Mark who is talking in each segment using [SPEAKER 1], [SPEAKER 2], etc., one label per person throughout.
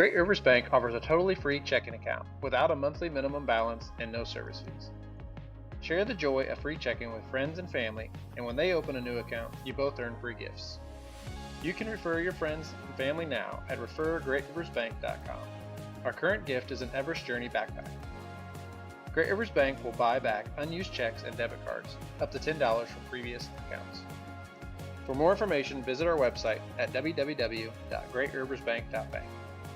[SPEAKER 1] Great Rivers Bank offers a totally free checking account without a monthly minimum balance and no service fees. Share the joy of free checking with friends and family, and when they open a new account, you both earn free gifts. You can refer your friends and family now at refergreatriversbank.com. Our current gift is an Everest Journey backpack. Great Rivers Bank will buy back unused checks and debit cards, up to $10 from previous accounts. For more information, visit our website at www.greatriversbank.bank.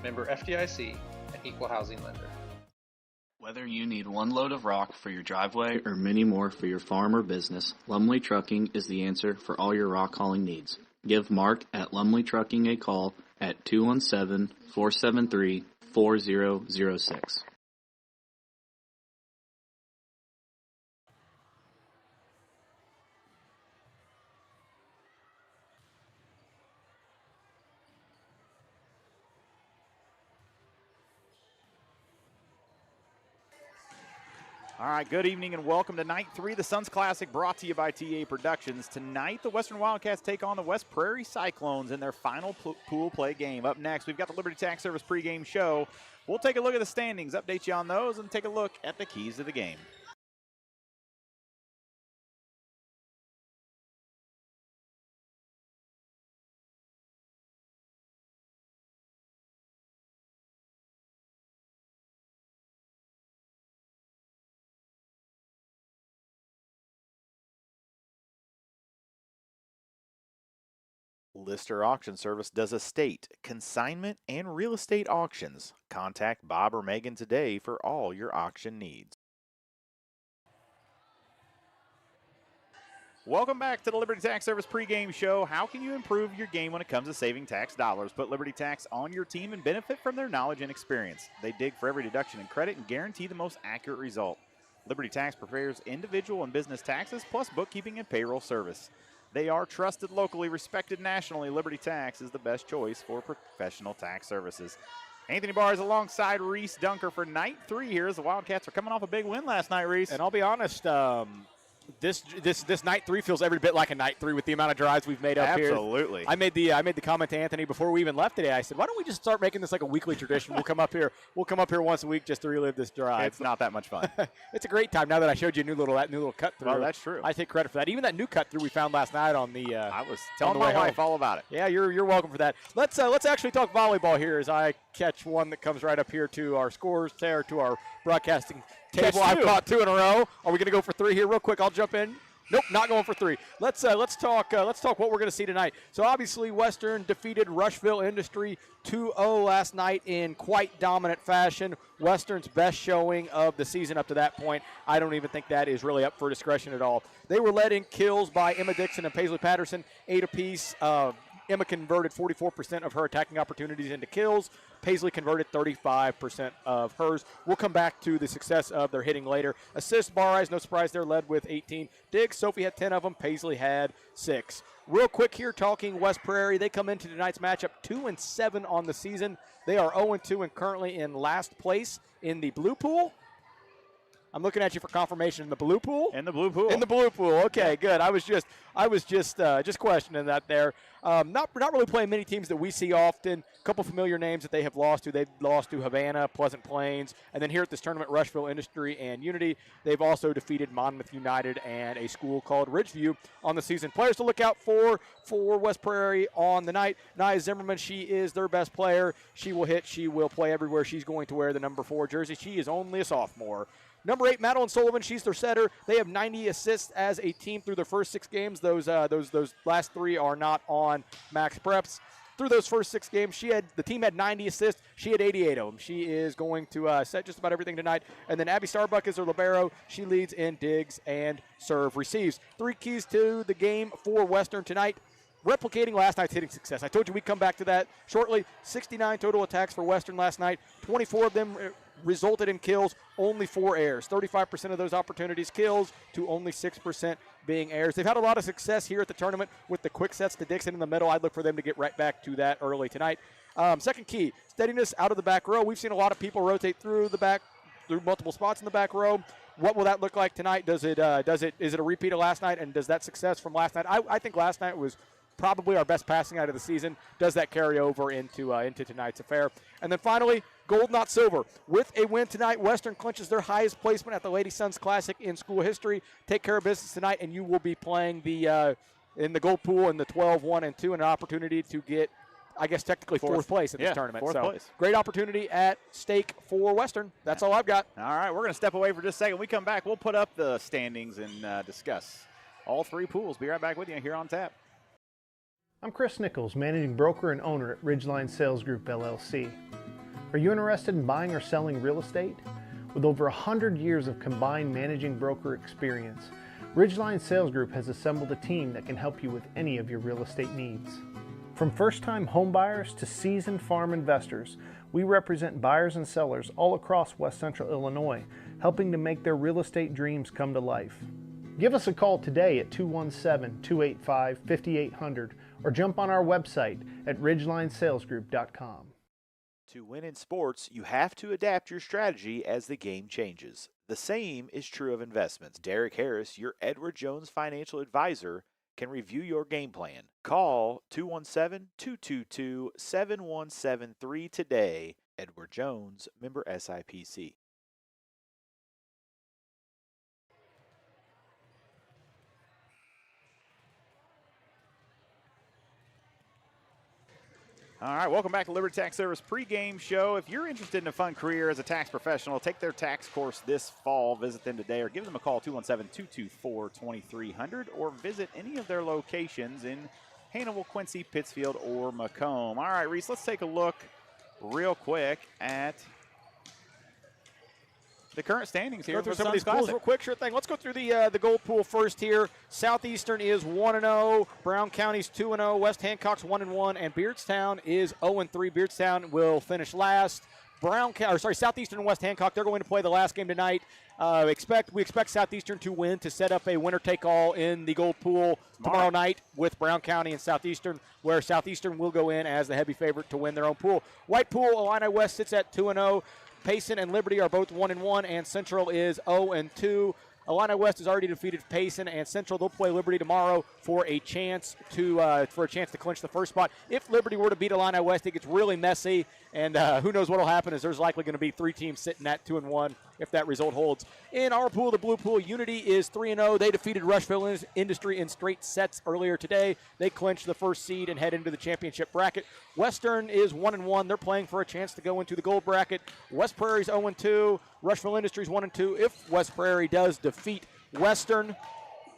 [SPEAKER 1] Member FDIC, an equal housing lender.
[SPEAKER 2] Whether you need one load of rock for your driveway or many more for your farm or business, Lumley Trucking is the answer for all your rock hauling needs. Give Mark at Lumley Trucking a call at 217-473-4006.
[SPEAKER 3] All right, good evening and welcome to Night 3 of the Suns Classic, brought to you by TA Productions. Tonight, the Western Wildcats take on the West Prairie Cyclones in their final pool play game. Up next, we've got the Liberty Tax Service pregame show. We'll take a look at the standings, update you on those, and take a look at the keys to the game. Lister Auction Service does estate, consignment, and real estate auctions. Contact Bob or Megan today for all your auction needs. Welcome back to the Liberty Tax Service pregame show. How can you improve your game when it comes to saving tax dollars? Put Liberty Tax on your team and benefit from their knowledge and experience. They dig for every deduction and credit and guarantee the most accurate result. Liberty Tax prepares individual and business taxes plus bookkeeping and payroll service. They are trusted locally, respected nationally. Liberty Tax is the best choice for professional tax services. Anthony Barr is alongside Reese Dunker for Night 3 here as the Wildcats are coming off a big win last night, Reese.
[SPEAKER 4] And I'll be honest, this Night 3 feels every bit like a Night 3 with the amount of drives we've made up here.
[SPEAKER 3] Absolutely.
[SPEAKER 4] I made the comment to Anthony before we even left today. I said, why don't we just start making this like a weekly tradition? We'll come up here once a week just to relive this drive.
[SPEAKER 3] It's not that much fun.
[SPEAKER 4] It's a great time. Now that I showed you that new little cut through.
[SPEAKER 3] Well, that's true.
[SPEAKER 4] I take credit for that. Even that new cut through we found last night on the.
[SPEAKER 3] I was telling my wife all about it.
[SPEAKER 4] Yeah, you're welcome for that. Let's actually talk volleyball here as I catch one that comes right up here to our scores there, to our broadcasting table. I've caught 2 in a row. Are we going to go for 3 here real quick? I'll jump in. Nope, not going for 3. Let's talk what we're going to see tonight. So obviously Western defeated Rushville Industry 2-0 last night in quite dominant fashion. Western's best showing of the season up to that point. I don't even think that is really up for discretion at all. They were led in kills by Emma Dixon and Paisley Patterson, 8 apiece. Emma converted 44% of her attacking opportunities into kills. Paisley converted 35% of hers. We'll come back to the success of their hitting later. Assists, bar eyes, no surprise, they're led with 18. Digs, Sophie had 10 of them. Paisley had 6. Real quick here, talking West Prairie. They come into tonight's matchup 2-7 on the season. They are 0-2 and currently in last place in the blue pool. I'm looking at you for confirmation. In the blue pool?
[SPEAKER 3] In the blue pool.
[SPEAKER 4] In the blue pool. Okay, good. I was just questioning that there. Not really playing many teams that we see often. A couple familiar names that they have lost to. They've lost to Havana, Pleasant Plains, and then here at this tournament, Rushville Industry and Unity. They've also defeated Monmouth United and a school called Ridgeview on the season. Players to look out for West Prairie on the night. Nia Zimmerman, she is their best player. She will hit. She will play everywhere. She's going to wear the number 4 jersey. She is only a sophomore. Number 8, Madeline Sullivan, she's their setter. They have 90 assists as a team through their first 6 games. Those last 3 are not on max preps. Through those first 6 games, the team had 90 assists. She had 88 of them. She is going to set just about everything tonight. And then Abby Starbuck is their libero. She leads in digs and serve receives. 3 keys to the game for Western tonight. Replicating last night's hitting success. I told you we'd come back to that shortly. 69 total attacks for Western last night. 24 of them resulted in kills, only 4 errors. 35% of those opportunities kills to only 6% being errors. They've had a lot of success here at the tournament with the quick sets to Dixon in the middle. I'd look for them to get right back to that early tonight. Second key, steadiness out of the back row. We've seen a lot of people rotate through multiple spots in the back row. What will that look like tonight? Is it a repeat of last night, and does that success from last night? I think last night was probably our best passing night of the season. Does that carry over into tonight's affair? And then finally, gold, not silver. With a win tonight, Western clinches their highest placement at the Lady Sons Classic in school history. Take care of business tonight, and you will be playing in the gold pool in the 12, 1, and 2, and an opportunity to get, I guess, technically fourth place in this tournament.
[SPEAKER 3] Fourth place.
[SPEAKER 4] Great opportunity at stake for Western. That's all I've got.
[SPEAKER 3] All right, we're going to step away for just a second. When we come back, we'll put up the standings and discuss all three pools. Be right back with you here on tap.
[SPEAKER 1] I'm Chris Nichols, managing broker and owner at Ridgeline Sales Group, LLC. Are you interested in buying or selling real estate? With over 100 years of combined managing broker experience, Ridgeline Sales Group has assembled a team that can help you with any of your real estate needs. From first-time homebuyers to seasoned farm investors, we represent buyers and sellers all across West Central Illinois, helping to make their real estate dreams come to life. Give us a call today at 217-285-5800 or jump on our website at ridgelinesalesgroup.com.
[SPEAKER 3] To win in sports, you have to adapt your strategy as the game changes. The same is true of investments. Derek Harris, your Edward Jones financial advisor, can review your game plan. Call 217-222-7173 today. Edward Jones, member SIPC. All right, welcome back to Liberty Tax Service pregame show. If you're interested in a fun career as a tax professional, take their tax course this fall. Visit them today or give them a call, 217-224-2300, or visit any of their locations in Hannibal, Quincy, Pittsfield, or Macomb. All right, Reese, let's take a look real quick at the current standings here.
[SPEAKER 4] Go through some of these pools real quick. Sure thing. Let's go through the gold pool first here. Southeastern is 1-0. Brown County's 2-0. West Hancock's 1-1, and Beardstown is 0-3. Beardstown will finish last. Southeastern and West Hancock, they're going to play the last game tonight. We expect Southeastern to win to set up a winner-take-all in the gold pool tomorrow night with Brown County and Southeastern, where Southeastern will go in as the heavy favorite to win their own pool. White pool, Illini West sits at 2-0. Payson and Liberty are both 1-1, and Central is 0-2. Illini West has already defeated Payson and Central. They'll play Liberty tomorrow for a chance to clinch the first spot. If Liberty were to beat Illini West, it gets really messy, and who knows what will happen, as there's likely going to be three teams sitting at 2-1 if that result holds. In our pool, the blue pool, Unity is 3-0. They defeated Rushville Industry in straight sets earlier today. They clinched the first seed and head into the championship bracket. Western is 1-1. They're playing for a chance to go into the gold bracket. West Prairie's 0-2. Rushville Industries 1-2. If West Prairie does defeat Western,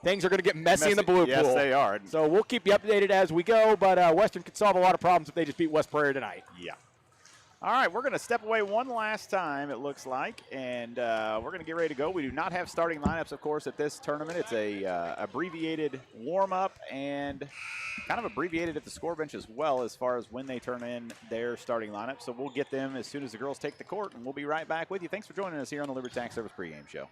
[SPEAKER 4] things are going to get messy in the blue pool.
[SPEAKER 3] Yes, they are.
[SPEAKER 4] So we'll keep you updated as we go, but Western could solve a lot of problems if they just beat West Prairie tonight.
[SPEAKER 3] Yeah. All right, we're going to step away one last time, it looks like, and we're going to get ready to go. We do not have starting lineups, of course, at this tournament. It's a abbreviated warm-up and kind of abbreviated at the score bench as well as far as when they turn in their starting lineup. So we'll get them as soon as the girls take the court, and we'll be right back with you. Thanks for joining us here on the Liberty Tax Service pregame show.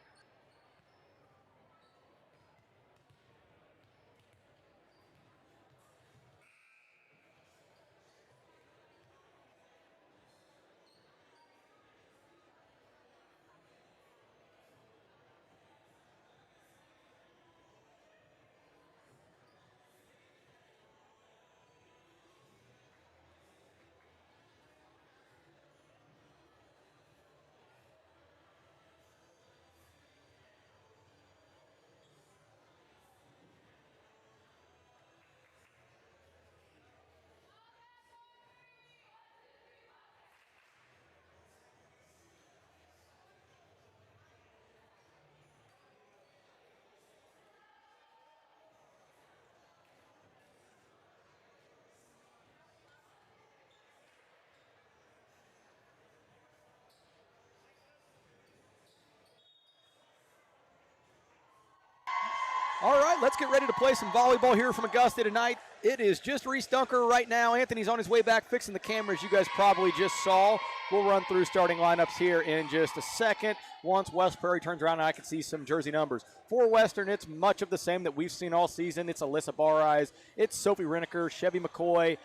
[SPEAKER 4] All right, let's get ready to play some volleyball here from Augusta tonight. It is just Reese Dunker right now. Anthony's on his way back fixing the cameras you guys probably just saw. We'll run through starting lineups here in just a second. Once West Prairie turns around, I can see some jersey numbers. For Western, it's much of the same that we've seen all season. It's Alyssa Bareyes, it's Sophie Reneker, Chevy McCoy,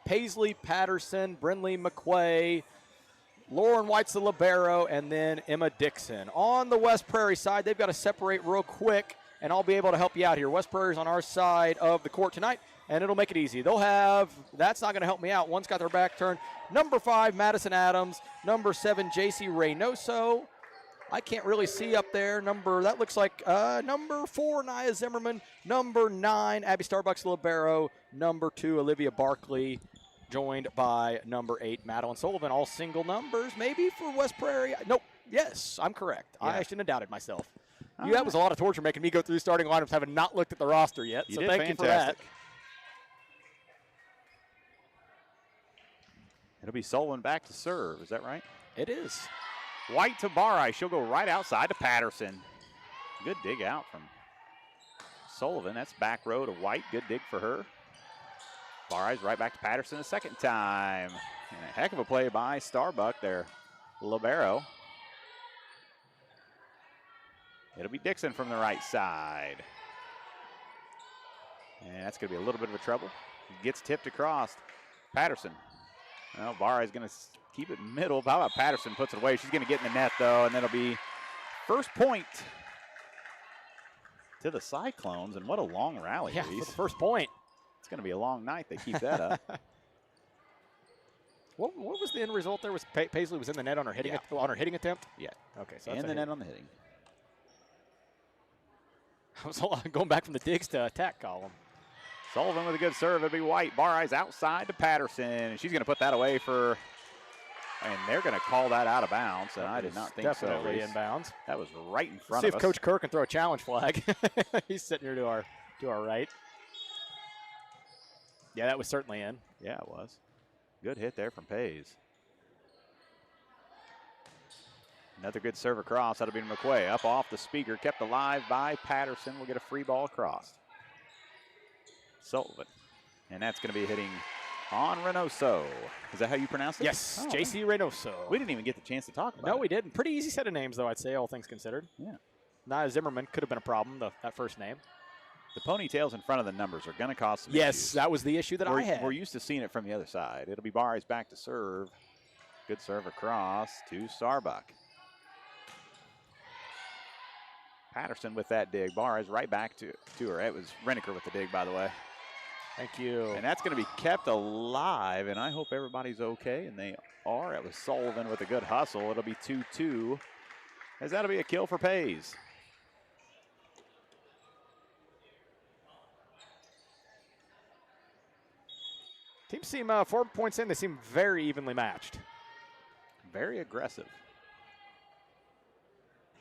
[SPEAKER 4] Paisley Patterson, Brinley McQuay, Lauren White's the libero, and then Emma Dixon. On the West Prairie side, they've got to separate real quick and I'll be able to help you out here. West Prairie's on our side of the court tonight, and it'll make it easy. They'll have, that's not going to help me out. One's got their back turned. Number 5, Madison Adams. Number 7, J.C. Reynoso. I can't really see up there. That looks like number 4, Nia Zimmerman. Number 9, Abby Starbucks Libero. Number 2, Olivia Barkley, joined by number 8, Madeline Sullivan. All single numbers, maybe for West Prairie. Nope. Yes, I'm correct. Yeah. I shouldn't have doubted myself. That was a lot of torture making me go through starting lineups, having not looked at the roster yet. So thank you for that.
[SPEAKER 3] It'll be Sullivan back to serve. Is that right?
[SPEAKER 4] It is.
[SPEAKER 3] White to Barai. She'll go right outside to Patterson. Good dig out from Sullivan. That's back row to White. Good dig for her. Barai's right back to Patterson a second time. And a heck of a play by Starbuck there. Libero. It'll be Dixon from the right side. And that's going to be a little bit of a trouble. He gets tipped across. Patterson. Well, Barai's going to keep it middle. How about Patterson puts it away? She's going to get in the net, though, and that'll be first point to the Cyclones. And what a long rally,
[SPEAKER 4] yeah,
[SPEAKER 3] Reese.
[SPEAKER 4] for the first point.
[SPEAKER 3] It's going to be a long night. They keep that up.
[SPEAKER 4] What was the end result there? Was Paisley was in the net on her hitting attempt?
[SPEAKER 3] Yeah.
[SPEAKER 4] Okay, so
[SPEAKER 3] in the net on the hitting.
[SPEAKER 4] I was going back from the digs to attack column.
[SPEAKER 3] Sullivan with a good serve. It'll be White. Barai's outside to Patterson. She's going to put that away for, and they're going to call that out of bounds. And I did not think so.
[SPEAKER 4] Definitely in bounds.
[SPEAKER 3] That was right in front
[SPEAKER 4] of us.
[SPEAKER 3] See if
[SPEAKER 4] Coach Kerr can throw a challenge flag. He's sitting here to our right. Yeah, that was certainly in.
[SPEAKER 3] Yeah, it was. Good hit there from Pays. Another good serve across. That'll be McQuay. Up off the speaker. Kept alive by Patterson. We'll get a free ball across. Sullivan. And that's going to be hitting on Reynoso. Is that how you pronounce it?
[SPEAKER 4] Yes,
[SPEAKER 3] oh,
[SPEAKER 4] J.C. Reynoso.
[SPEAKER 3] We didn't even get the chance to talk about it.
[SPEAKER 4] No, we didn't. Pretty easy set of names, though, I'd say, all things considered.
[SPEAKER 3] Yeah.
[SPEAKER 4] Nia Zimmerman could have been a problem, that first name.
[SPEAKER 3] The ponytails in front of the numbers are going to cause some
[SPEAKER 4] Yes,
[SPEAKER 3] issues.
[SPEAKER 4] that was the issue that I had.
[SPEAKER 3] We're used to seeing it from the other side. It'll be Barai's back to serve. Good serve across to Starbuck. Patterson with that dig. Barai's right back to her. It was Renneker with the dig, by the way.
[SPEAKER 4] Thank you.
[SPEAKER 3] And that's going to be kept alive, and I hope everybody's okay, and they are. It was Sullivan with a good hustle. It'll be 2-2, as that'll be a kill for Pays.
[SPEAKER 4] Teams seem 4 points in. They seem very evenly matched.
[SPEAKER 3] Very aggressive.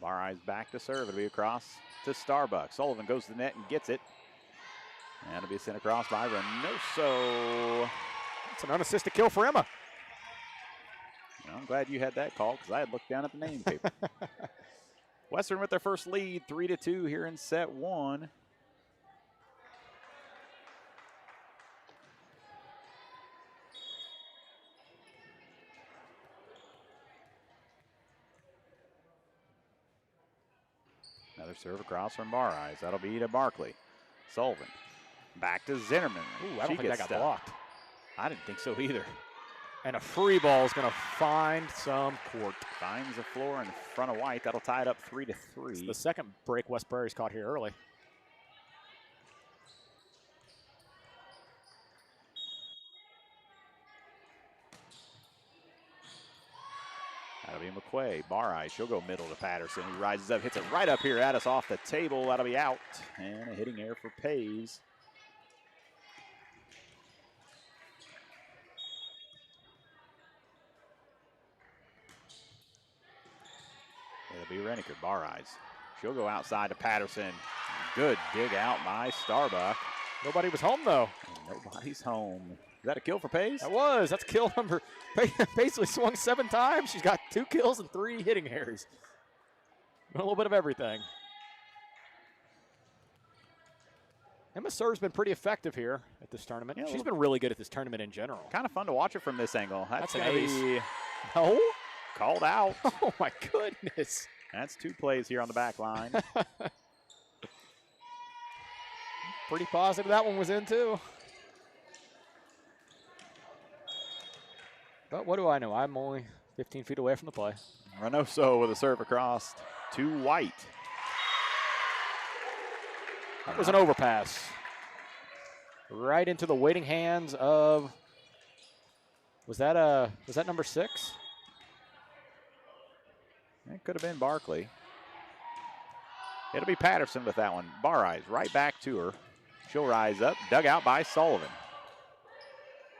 [SPEAKER 3] Barai's back to serve. It'll be across to Starbuck. Sullivan goes to the net and gets it. And it'll be sent across by Reynoso.
[SPEAKER 4] It's an unassisted kill for Emma.
[SPEAKER 3] Well, I'm glad you had that call because I had looked down at the name paper. Western with their first lead, 3-2 here in set one. Another serve across from Barai's. That'll be to Barkley. Sullivan. Back to Zinnerman.
[SPEAKER 4] Ooh, I don't think that got blocked.
[SPEAKER 3] I didn't think so either.
[SPEAKER 4] And a free ball is going to find some court.
[SPEAKER 3] Finds the floor in front of White. That'll tie it up 3-3.
[SPEAKER 4] It's the second break West Prairie's caught here early.
[SPEAKER 3] That'll be McQuay. Barai, she'll go middle to Patterson. He rises up, hits it right up here at us off the table. That'll be out. And a hitting error for Pays. It'll be Renneker. Barai's. She'll go outside to Patterson. Good dig out by Starbuck.
[SPEAKER 4] Nobody was home, though.
[SPEAKER 3] And nobody's home. Is that a kill for Pays?
[SPEAKER 4] That was. That's kill number. Paisley swung 7 times. She's got 2 kills and 3 hitting errors. A little bit of everything. Emma Serve's been pretty effective here at this tournament.
[SPEAKER 3] Yeah,
[SPEAKER 4] she's been really good at this tournament in general.
[SPEAKER 3] Kind of fun to watch it from this angle.
[SPEAKER 4] That's
[SPEAKER 3] going
[SPEAKER 4] an
[SPEAKER 3] to
[SPEAKER 4] ace.
[SPEAKER 3] be
[SPEAKER 4] No?
[SPEAKER 3] called out.
[SPEAKER 4] Oh, my goodness.
[SPEAKER 3] That's 2 plays here on the back line.
[SPEAKER 4] Pretty positive that one was in, too. But what do I know? I'm only 15 feet away from the play.
[SPEAKER 3] Reynoso with a serve across to White.
[SPEAKER 4] That was an overpass. Right into the waiting hands of, was that number 6?
[SPEAKER 3] It could have been Barkley. It'll be Patterson with that one. Bar Eyes right back to her. She'll rise up, dug out by Sullivan.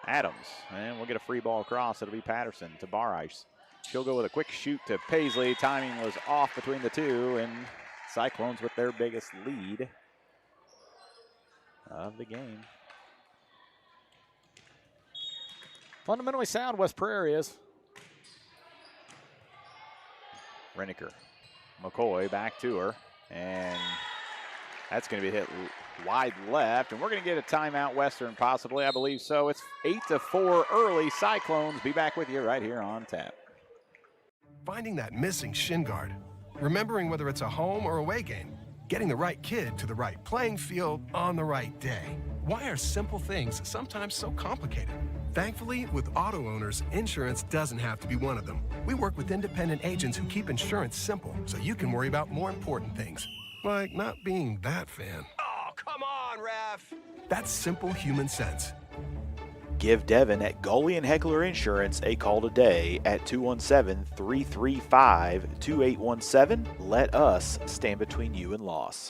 [SPEAKER 3] Adams, and we'll get a free ball across. It'll be Patterson to Bar Eyes. She'll go with a quick shoot to Paisley. Timing was off between the two, and Cyclones with their biggest lead of the game.
[SPEAKER 4] Fundamentally sound, West Praire is.
[SPEAKER 3] Reniker. McCoy back to her, and that's going to be hit wide left, and we're going to get a timeout, Western, possibly. I believe so. It's 8-4 early. Cyclones be back with you right here on tap.
[SPEAKER 5] Finding that missing shin guard, remembering whether it's a home or away game, getting the right kid to the right playing field on the right day. Why are simple things sometimes so complicated? Thankfully, with auto owners, insurance doesn't have to be one of them. We work with independent agents who keep insurance simple so you can worry about more important things, like not being that fan. Oh, come on, ref! That's simple human sense.
[SPEAKER 3] Give Devin at Goalie and Heckler Insurance a call today at 217-335-2817. Let us stand between you and loss.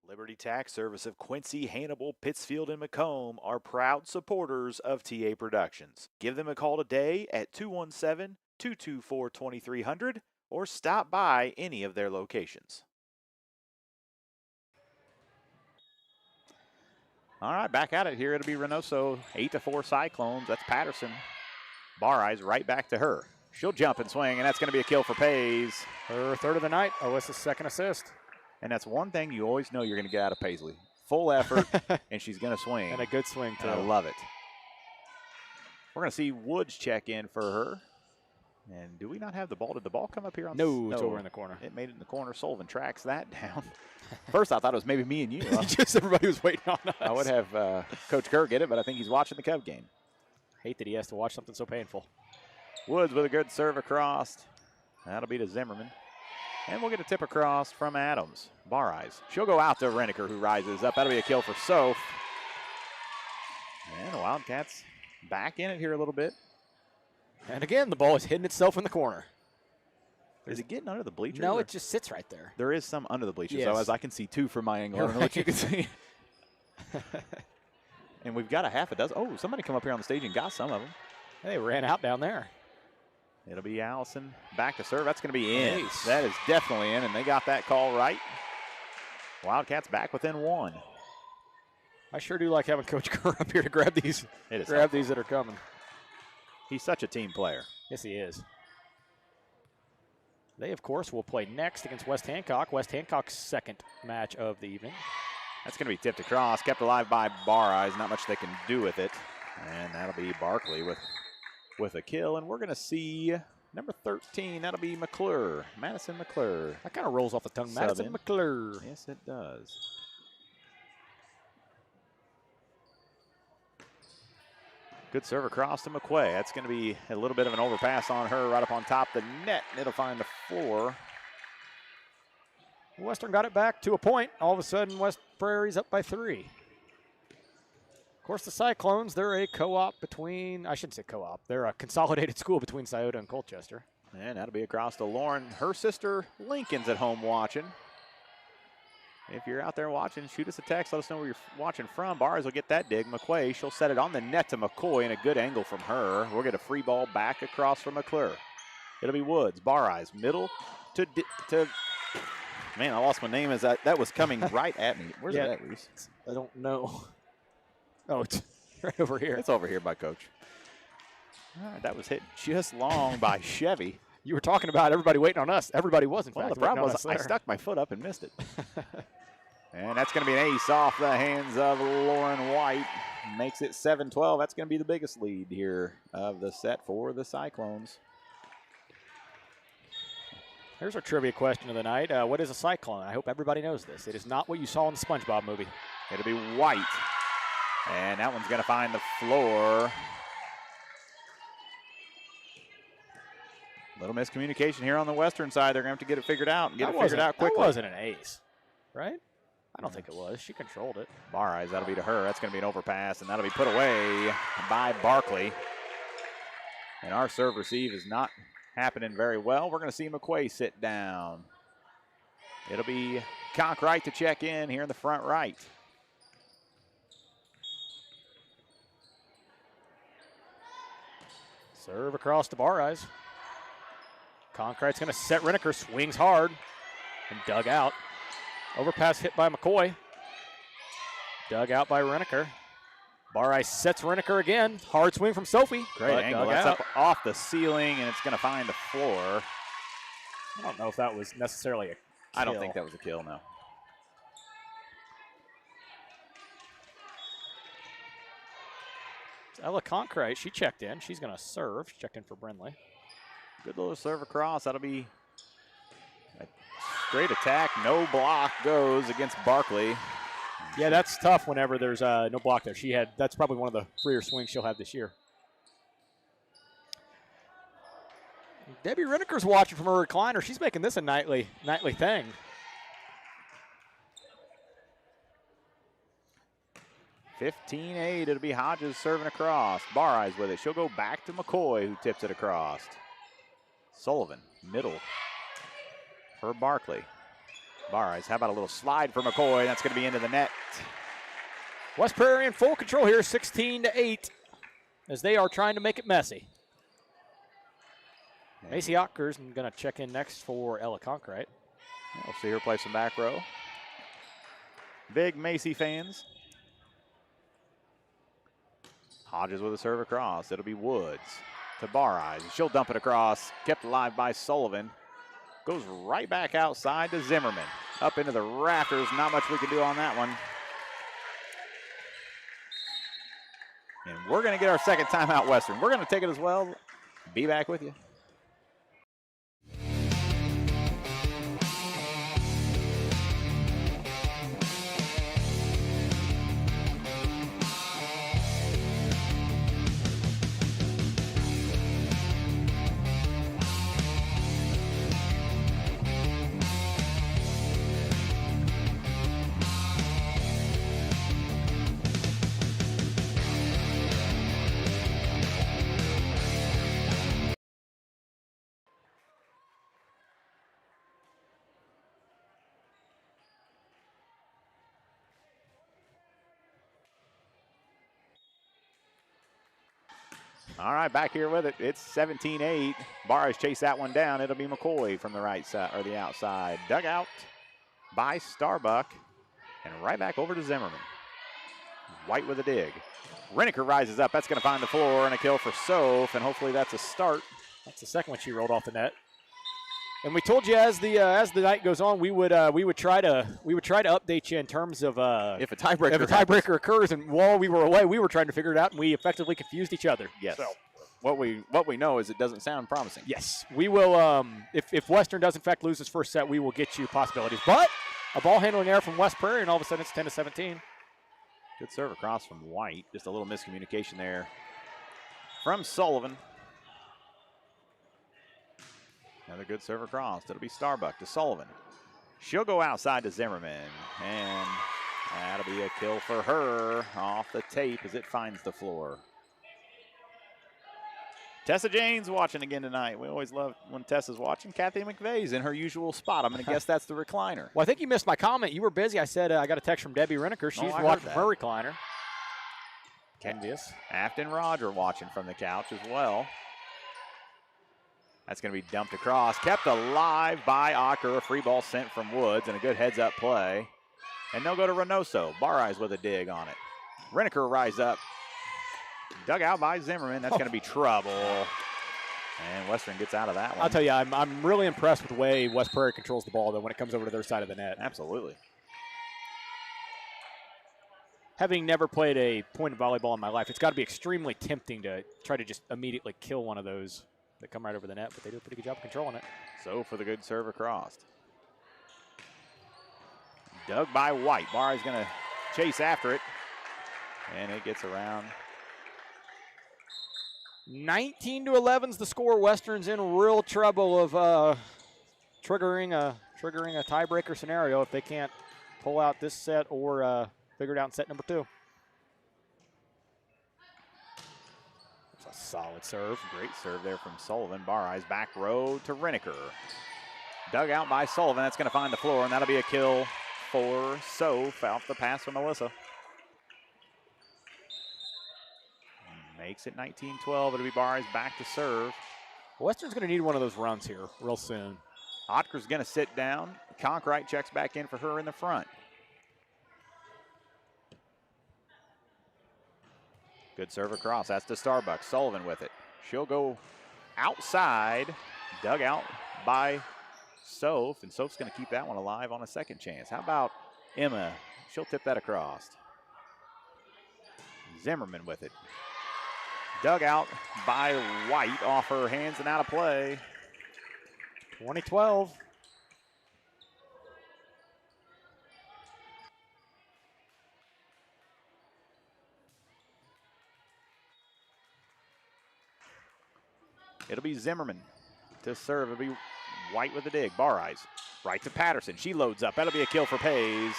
[SPEAKER 3] Liberty Tax Service of Quincy, Hannibal, Pittsfield, and Macomb are proud supporters of TA Productions. Give them a call today at 217-224-2300 or stop by any of their locations. All right, back at it here. It'll be Reynoso, 8-4 Cyclones. That's Patterson. Bar Eyes right back to her. She'll jump and swing, and that's going to be a kill for Pays.
[SPEAKER 4] Her third of the night. Alyssa's second assist.
[SPEAKER 3] And that's one thing you always know you're going to get out of Paisley. Full effort, and she's going to swing.
[SPEAKER 4] And a good swing, too.
[SPEAKER 3] And I love it. We're going to see Woods check in for her. And do we not have the ball? Did the ball come up here?
[SPEAKER 4] No, it's over in the corner.
[SPEAKER 3] It made it in the corner. Sullivan tracks that down. First, I thought it was maybe me and you.
[SPEAKER 4] Just everybody was waiting on us.
[SPEAKER 3] I would have Coach Kerr get it, but I think he's watching the Cub game.
[SPEAKER 4] Hate that he has to watch something so painful.
[SPEAKER 3] Woods with a good serve across. That'll be to Zimmerman. And we'll get a tip across from Adams. Bar Eyes. She'll go out to Reniker, who rises up. That'll be a kill for Soph. And the Wildcats back in it here a little bit.
[SPEAKER 4] And again, the ball is hitting itself in the corner.
[SPEAKER 3] Is it getting under the bleachers?
[SPEAKER 4] No, it just sits right there.
[SPEAKER 3] There is some under the bleachers,
[SPEAKER 4] yes.
[SPEAKER 3] though, as I can see two from my angle. I don't know what you can see. And we've got a half a dozen. Oh, somebody come up here on the stage and got some of them.
[SPEAKER 4] They ran out down there.
[SPEAKER 3] It'll be Allison back to serve. That's going to be in.
[SPEAKER 4] Nice.
[SPEAKER 3] That is definitely in, and they got that call right. Wildcats back within one.
[SPEAKER 4] I sure do like having Coach Kerr up here to grab these.
[SPEAKER 3] It is
[SPEAKER 4] grab these that are coming.
[SPEAKER 3] He's such a team player.
[SPEAKER 4] Yes, he is. They, of course, will play next against West Hancock. West Hancock's second match of the evening.
[SPEAKER 3] That's going to be tipped across, kept alive by Bar Eyes. Not much they can do with it. And that'll be Barkley with a kill. And we're going to see number 13. That'll be McClure, Madison McClure.
[SPEAKER 4] That kind of rolls off the tongue. Madison McClure.
[SPEAKER 3] Yes, it does. Good serve across to McQuay. That's going to be a little bit of an overpass on her right up on top of the net. It'll find the floor.
[SPEAKER 4] Western got it back to a point. All of a sudden, West Prairie's up by 3. Of course, the Cyclones, they're a co-op between, I shouldn't say co-op, they're a consolidated school between Scioto and Colchester.
[SPEAKER 3] And that'll be across to Lauren. Her sister Lincoln's at home watching. If you're out there watching, shoot us a text. Let us know where you're watching from. Bars will get that dig. McQuay, she'll set it on the net to McCoy, and a good angle from her. We'll get a free ball back across from McClure. It'll be Woods. Bar Eyes, middle to man, I lost my name as that was coming right at me. Where's it at, Reese?
[SPEAKER 4] I don't know. Oh, it's right over here.
[SPEAKER 3] It's over here by Coach. All right, that was hit just long by Chevy.
[SPEAKER 4] You were talking about everybody waiting on us. Everybody was, in fact.
[SPEAKER 3] Well, the problem was I stuck my foot up and missed it. And that's going to be an ace off the hands of Lauren White. Makes it 7-12. That's going to be the biggest lead here of the set for the Cyclones.
[SPEAKER 4] Here's our trivia question of the night. What is a cyclone? I hope everybody knows this. It is not what you saw in the SpongeBob movie.
[SPEAKER 3] It'll be White. And that one's going to find the floor. Little miscommunication here on the Western side. They're going to have to get it figured out and get it figured out quickly.
[SPEAKER 4] That wasn't an ace, right? I don't think it was. She controlled it.
[SPEAKER 3] Bar eyes, that'll be to her. That's going to be an overpass, and that'll be put away by Barkley. And our serve receive is not happening very well. We're going to see McQuay sit down. It'll be Conkright to check in here in the front right.
[SPEAKER 4] Serve across to Bar Eyes. Conkright's going to set Reneker, swings hard, and dug out. Overpass hit by McCoy. Dug out by Reneker. Bar Eyes sets Reneker again. Hard swing from Sophie.
[SPEAKER 3] Great angle. That's up off the ceiling, and it's going to find the floor.
[SPEAKER 4] I don't know if that was necessarily a kill.
[SPEAKER 3] I don't think that was a kill, no.
[SPEAKER 4] Ella Conkright, she checked in. She's going to serve. She checked in for Brindley.
[SPEAKER 3] Good little serve across. That'll be a straight attack. No block goes against Barkley.
[SPEAKER 4] Yeah, that's tough whenever there's no block there. That's probably one of the freer swings she'll have this year. Debbie Reneker's watching from her recliner. She's making this a nightly thing.
[SPEAKER 3] (15-8). It'll be Hodges serving across. Bar Eyes with it. She'll go back to McCoy, who tips it across. Sullivan, middle for Barkley. Bar Eyes, how about a little slide for McCoy? That's going to be into the net.
[SPEAKER 4] West Praire in full control here, 16-8, as they are trying to make it messy. Macy Ockers going to check in next for Ella Conkright.
[SPEAKER 3] We'll see her play some back row. Big Macy fans. Hodges with a serve across. It'll be Woods to Bar Eyes. She'll dump it across. Kept alive by Sullivan. Goes right back outside to Zimmerman. Up into the rafters. Not much we can do on that one. And we're going to get our second timeout, Western. We're going to take it as well. Be back with you. All right, back here with it. It's 17-8. Barrs chase that one down. It'll be McCoy from the right side or the outside. Dug out by Starbuck. And right back over to Zimmerman. White with a dig. Reneker rises up. That's going to find the floor and a kill for Soph. And hopefully that's a start.
[SPEAKER 4] That's the second one she rolled off the net. And we told you as the night goes on, we would try to update you in terms of
[SPEAKER 3] if a tiebreaker
[SPEAKER 4] occurs. And while we were away, we were trying to figure it out, and we effectively confused each other.
[SPEAKER 3] Yes. So what we know is it doesn't sound promising.
[SPEAKER 4] Yes, we will. If Western does in fact lose his first set, we will get you possibilities. But a ball handling error from West Praire, and all of a sudden it's 10-17.
[SPEAKER 3] Good serve across from White. Just a little miscommunication there from Sullivan. Another good serve across. It'll be Starbuck to Sullivan. She'll go outside to Zimmerman. And that'll be a kill for her off the tape as it finds the floor. Tessa Jane's watching again tonight. We always love when Tessa's watching. Kathy McVeigh's in her usual spot. I'm going to guess that's the recliner.
[SPEAKER 4] Well, I think you missed my comment. You were busy. I said I got a text from Debbie Reneker. She's watching her recliner. Envious.
[SPEAKER 3] Afton Roger watching from the couch as well. That's going to be dumped across. Kept alive by Ocker. A free ball sent from Woods and a good heads-up play. And they'll go to Reynoso. Bar Eyes with a dig on it. Reneker rise up. Dug out by Zimmerman. That's going to be trouble. And Western gets out of that one.
[SPEAKER 4] I'll tell you, I'm really impressed with the way West Praire controls the ball, though, when it comes over to their side of the net.
[SPEAKER 3] Absolutely.
[SPEAKER 4] Having never played a point of volleyball in my life, it's got to be extremely tempting to try to just immediately kill one of those that come right over the net, but they do a pretty good job of controlling it.
[SPEAKER 3] So for the good serve across. Dug by White. Barr is going to chase after it. And it gets around.
[SPEAKER 4] 19-11's the score. Western's in real trouble of triggering a tiebreaker scenario if they can't pull out this set or figure it out in set number 2. That's a solid serve.
[SPEAKER 3] Great serve there from Sullivan. Bar eyes back row to Reneker. Dug out by Sullivan. That's going to find the floor, and that'll be a kill for Soph off the pass from Melissa. Makes it 19-12. It'll be Bar eyes back to serve.
[SPEAKER 4] Western's going to need one of those runs here real soon.
[SPEAKER 3] Otker's going to sit down. Conkright checks back in for her in the front. Good serve across. That's to Starbucks. Sullivan with it. She'll go outside. Dug out by Soph, and Soph's going to keep that one alive on a second chance. How about Emma? She'll tip that across. Zimmerman with it. Dug out by White off her hands and out of play.
[SPEAKER 4] 2012.
[SPEAKER 3] It'll be Zimmerman to serve. It'll be White with the dig. Bar eyes. Right to Patterson. She loads up. That'll be a kill for Pays.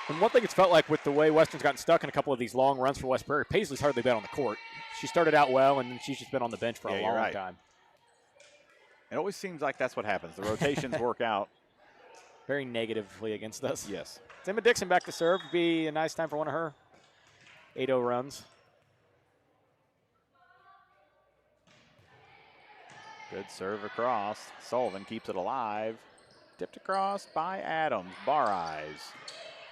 [SPEAKER 4] And one thing it's felt like with the way Western's gotten stuck in a couple of these long runs for West Prairie, Paisley's hardly been on the court. She started out well, and then she's just been on the bench for a long time.
[SPEAKER 3] It always seems like that's what happens. The rotations work out.
[SPEAKER 4] Very negatively against us.
[SPEAKER 3] Yes.
[SPEAKER 4] Emma Dixon back to serve. Be a nice time for one of her 8-0 runs.
[SPEAKER 3] Good serve across. Sullivan keeps it alive. Tipped across by Adams. Bar eyes.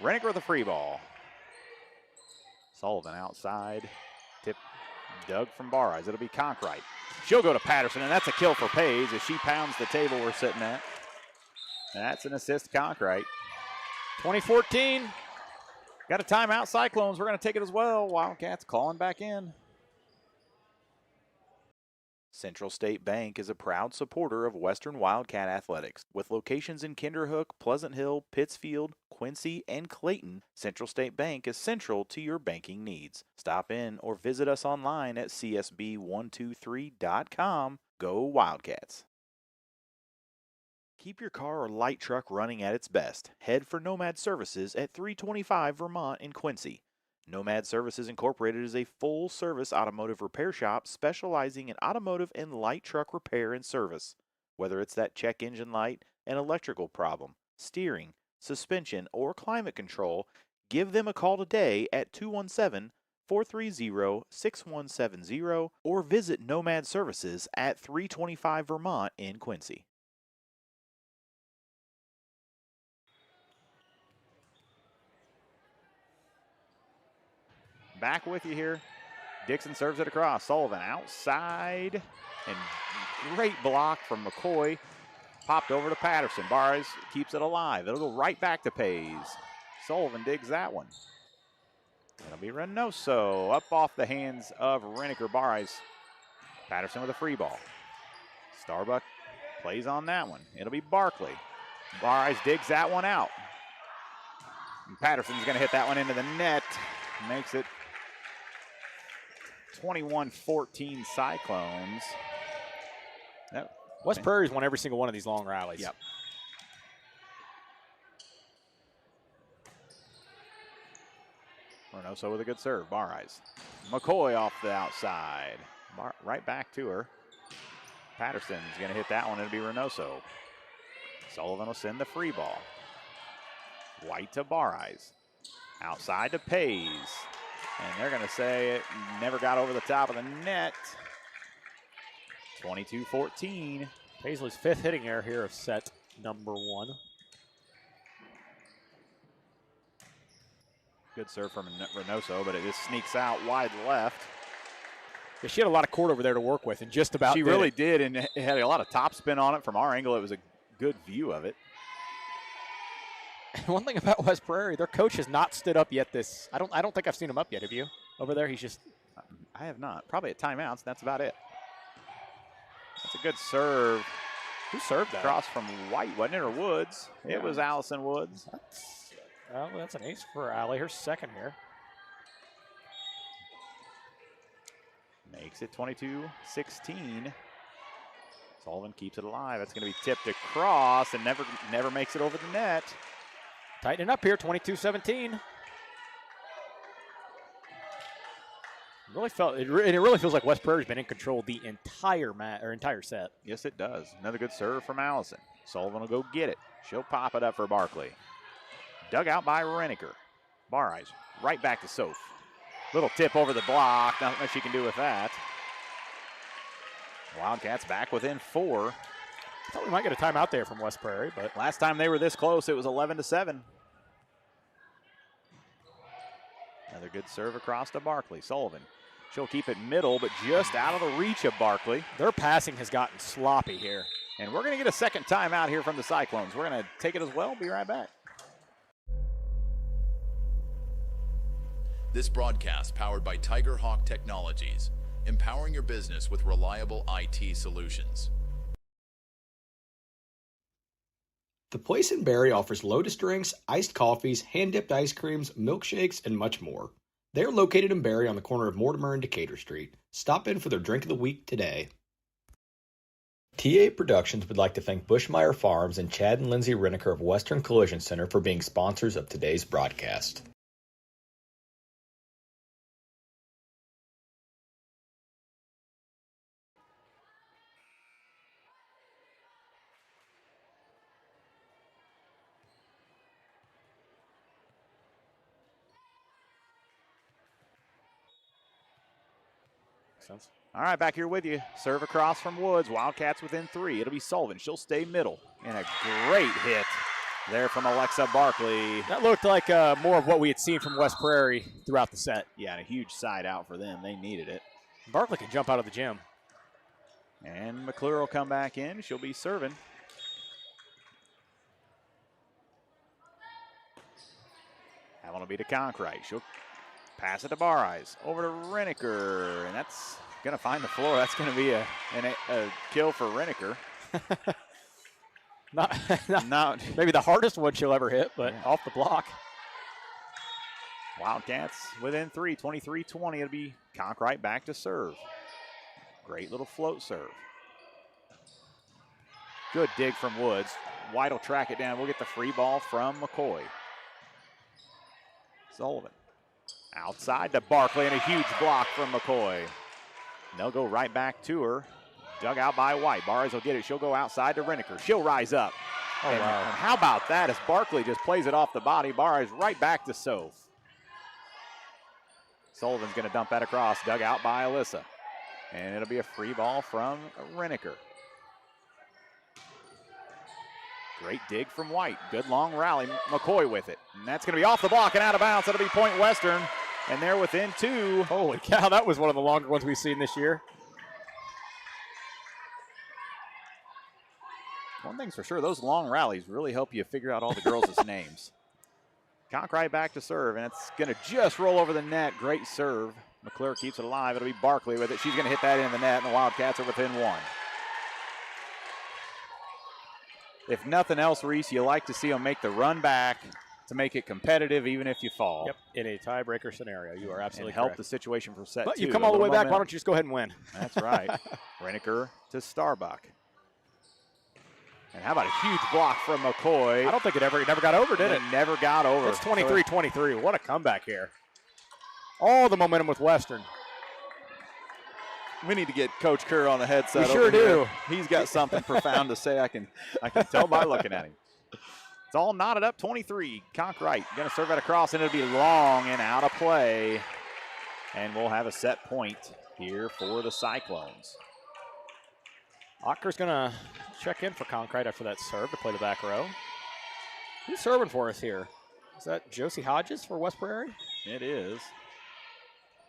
[SPEAKER 3] Reneker with a free ball. Sullivan outside. Tip dug from Bar eyes. It'll be Conkright. She'll go to Patterson, and that's a kill for Pays as she pounds the table we're sitting at. That's an assist to Conkright.
[SPEAKER 4] 2014.
[SPEAKER 3] Got a timeout, Cyclones. We're going to take it as well. Wildcats calling back in. Central State Bank is a proud supporter of Western Wildcat athletics. With locations in Kinderhook, Pleasant Hill, Pittsfield, Quincy, and Clayton, Central State Bank is central to your banking needs. Stop in or visit us online at csb123.com. Go Wildcats! Keep your car or light truck running at its best. Head for Nomad Services at 325 Vermont in Quincy. Nomad Services Incorporated is a full-service automotive repair shop specializing in automotive and light truck repair and service. Whether it's that check engine light, an electrical problem, steering, suspension, or climate control, give them a call today at 217-430-6170 or visit Nomad Services at 325 Vermont in Quincy. Back with you here. Dixon serves it across. Sullivan outside. And great block from McCoy. Popped over to Patterson. Barres keeps it alive. It'll go right back to Pays. Sullivan digs that one. It'll be Reynoso up off the hands of Reneker. Barres. Patterson with a free ball. Starbuck plays on that one. It'll be Barkley. Barres digs that one out. And Patterson's going to hit that one into the net. Makes it 21-14 Cyclones.
[SPEAKER 4] West Prairie's won every single one of these long rallies.
[SPEAKER 3] Yep. Reynoso with a good serve. Barres. McCoy off the outside. Right back to her. Patterson's going to hit that one. It'll be Reynoso. Sullivan will send the free ball. White to Barres. Outside to Pays. And they're going to say it never got over the top of the net. 22-14.
[SPEAKER 4] Paisley's 5th hitting error here of set number 1.
[SPEAKER 3] Good serve from Reynoso, but it just sneaks out wide left.
[SPEAKER 4] Yeah, she had a lot of court over there to work with, and just about
[SPEAKER 3] She really did, and it had a lot of top spin on it. From our angle, it was a good view of it.
[SPEAKER 4] One thing about West Prairie, their coach has not stood up yet. I don't think I've seen him up yet. Have you? Over there, he's just.
[SPEAKER 3] I have not. Probably at timeouts. That's about it. That's a good serve.
[SPEAKER 4] Who served that?
[SPEAKER 3] Cross from White, wasn't it, or Woods?
[SPEAKER 4] Yeah.
[SPEAKER 3] It was Allison Woods.
[SPEAKER 4] That's an ace for Allie. Her second here.
[SPEAKER 3] Makes it 22-16. Sullivan keeps it alive. It's going to be tipped across and never makes it over the net.
[SPEAKER 4] Tightening up here, 22-17. It really feels like West Prairie's been in control the entire set.
[SPEAKER 3] Yes, it does. Another good serve from Allison. Sullivan will go get it. She'll pop it up for Barkley. Dug out by Reniker. Bareyes right back to Soph. Little tip over the block. Not much she can do with that. Wildcats back within 4.
[SPEAKER 4] I thought we might get a timeout there from West Prairie, but
[SPEAKER 3] Last time they were this close, it was 11-7. Another good serve across to Barkley. Sullivan. She'll keep it middle, but just out of the reach of Barkley.
[SPEAKER 4] their passing has gotten sloppy here.
[SPEAKER 3] And we're going to get a second timeout here from the Cyclones. We're going to take it as well. Be right back.
[SPEAKER 6] This broadcast powered by Tiger Hawk Technologies, empowering your business with reliable IT solutions.
[SPEAKER 7] The Place in Barry offers Lotus drinks, iced coffees, hand-dipped ice creams, milkshakes, and much more. They are located in Barry on the corner of Mortimer and Decatur Street. Stop in for their drink of the week today. TA Productions would like to thank Bushmeyer Farms and Chad and Lindsay Reniker of Western Collision Center for being sponsors of today's broadcast.
[SPEAKER 3] All right, back here with you. Serve across from Woods. Wildcats within 3. It'll be Sullivan. She'll stay middle. And a great hit there from Alexa Barkley.
[SPEAKER 4] That looked like more of what we had seen from West Prairie throughout the set.
[SPEAKER 3] Yeah, and a huge side out for them. They needed it.
[SPEAKER 4] Barkley can jump out of the gym.
[SPEAKER 3] And McClure will come back in. She'll be serving. That one will be to Conkrite. She'll pass it to Bareyes. Over to Reniker. And that's going to find the floor. That's going to be a kill for Reniker.
[SPEAKER 4] Not maybe the hardest one she'll ever hit, but off the block.
[SPEAKER 3] Wildcats within 3, 23-20. It'll be Conkrite back to serve. Great little float serve. Good dig from Woods. White will track it down. We'll get the free ball from McCoy. Sullivan. Outside to Barkley and a huge block from McCoy. And they'll go right back to her. Dug out by White. Barres will get it. She'll go outside to Reniker. She'll rise up.
[SPEAKER 4] Oh,
[SPEAKER 3] and
[SPEAKER 4] wow.
[SPEAKER 3] how about that as Barkley just plays it off the body. Barres right back to Soph. Sullivan's going to dump that across. Dug out by Alyssa. And it'll be a free ball from Reniker. Great dig from White. Good long rally. McCoy with it. And that's going to be off the block and out of bounds. That'll be Point Western. And they're within 2.
[SPEAKER 4] Holy cow, that was one of the longer ones we've seen this year.
[SPEAKER 3] One thing's for sure, those long rallies really help you figure out all the girls' names. Conkrite back to serve, and it's going to just roll over the net. Great serve. McClure keeps it alive. It'll be Barkley with it. She's going to hit that in the net, and the Wildcats are within 1. If nothing else, Reese, you like to see them make the run back to make it competitive, even if you fall.
[SPEAKER 4] Yep, in a tiebreaker scenario. You are absolutely
[SPEAKER 3] and help
[SPEAKER 4] correct.
[SPEAKER 3] the situation for set
[SPEAKER 4] But
[SPEAKER 3] 2.
[SPEAKER 4] you come all the way back, why don't you just go ahead and win?
[SPEAKER 3] That's right. Reniker to Starbuck. And how about a huge block from McCoy?
[SPEAKER 4] I don't think it never got over, did it?
[SPEAKER 3] It never got over.
[SPEAKER 4] It's 23-23. What a comeback here. All the momentum with Western.
[SPEAKER 3] We need to get Coach Kerr on the headset.
[SPEAKER 4] We sure do.
[SPEAKER 3] He's got something profound to say. I can tell by looking at him. It's all knotted up. 23. Conkrite going to serve that across, and it'll be long and out of play. And we'll have a set point here for the Cyclones.
[SPEAKER 4] Ocker's going to check in for Conkrite after that serve to play the back row. Who's serving for us here? Is that Josie Hodges for West Prairie?
[SPEAKER 3] It is.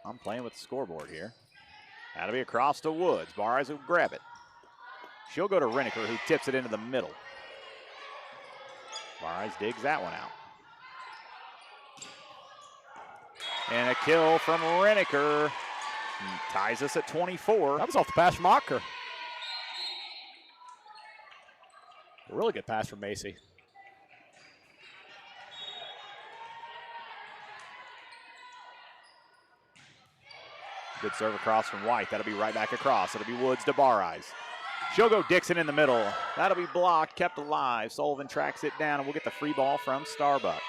[SPEAKER 3] I'm playing with the scoreboard here. That'll be across to Woods. Barres will grab it. She'll go to Reniker, who tips it into the middle. Barres digs that one out. And a kill from Reniker. Ties us at 24.
[SPEAKER 4] That was off the pass from Ocker. A really good pass from Macy.
[SPEAKER 3] Good serve across from White. That'll be right back across. It'll be Woods to Barres. She'll go Dixon in the middle. That'll be blocked, kept alive. Sullivan tracks it down, and we'll get the free ball from Starbuck.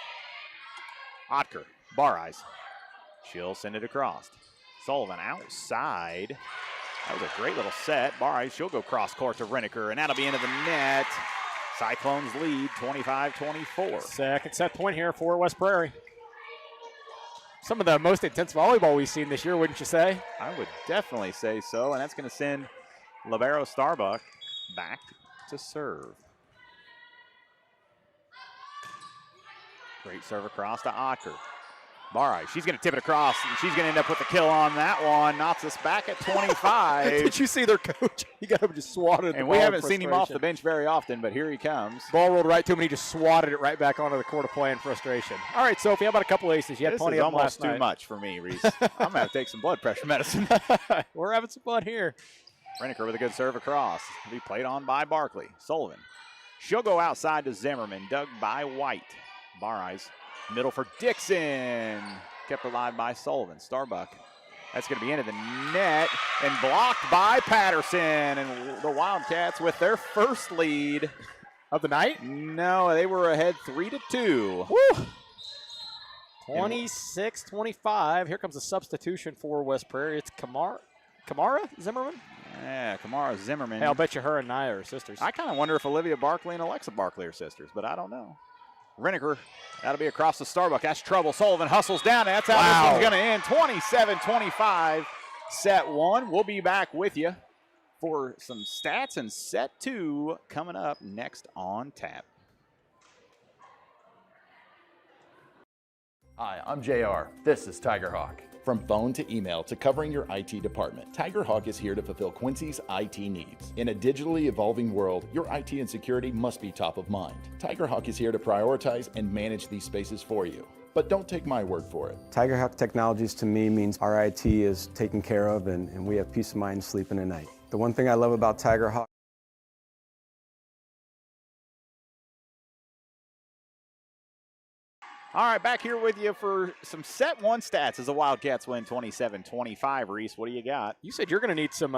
[SPEAKER 3] Otker, bar eyes. She'll send it across. Sullivan outside. That was a great little set. Bar eyes, she'll go cross court to Reneker, and that'll be into the net. Cyclones lead 25-24.
[SPEAKER 4] Second set point here for West Prairie. Some of the most intense volleyball we've seen this year, wouldn't you say?
[SPEAKER 3] I would definitely say so, and that's going to send Libero Starbuck back to serve. Great serve across to Otker. Baraj, she's going to tip it across, and she's going to end up with the kill on that one. Knocks us back at 25.
[SPEAKER 4] Did you see their coach? He got him just swatted.
[SPEAKER 3] And we haven't seen him off the bench very often, but here he comes.
[SPEAKER 4] Ball rolled right to him, and he just swatted it right back onto the court of play in frustration. All right, Sophie, how about a couple aces? You had plenty of them last night.
[SPEAKER 3] This is almost too much for me, Reese. I'm going to have to take some blood pressure medicine.
[SPEAKER 4] We're having some fun here.
[SPEAKER 3] Reneker with a good serve across. It'll be played on by Barkley. Sullivan. She'll go outside to Zimmerman, dug by White. Bareyes, middle for Dixon. Kept alive by Sullivan. Starbuck. That's going to be into the net and blocked by Patterson. And the Wildcats with their first lead
[SPEAKER 4] of the night?
[SPEAKER 3] No, they were ahead 3-2.
[SPEAKER 4] Woo! 26-25. Here comes a substitution for West Prairie. It's Kamara Zimmerman?
[SPEAKER 3] Yeah, Kamara Zimmerman.
[SPEAKER 4] Hey, I'll bet you her and Nia are sisters.
[SPEAKER 3] I kind of wonder if Olivia Barkley and Alexa Barkley are sisters, but I don't know. Reneker, that'll be across the Starbuck. That's trouble. Sullivan hustles down. That's how this one's going to end. 27-25, set one. We'll be back with you for some stats and set two coming up next on tap.
[SPEAKER 8] Hi, I'm JR. This is Tiger Hawk.
[SPEAKER 9] From phone to email to covering your IT department, Tiger Hawk is here to fulfill Quincy's IT needs. In a digitally evolving world, your IT and security must be top of mind. Tiger Hawk is here to prioritize and manage these spaces for you. But don't take my word for it.
[SPEAKER 10] Tiger Hawk Technologies to me means our IT is taken care of and we have peace of mind sleeping at night. The one thing I love about Tiger Hawk
[SPEAKER 3] All right, back here with you for some set one stats as the Wildcats win 27-25. Reese, what do you got?
[SPEAKER 4] You said you're going to need some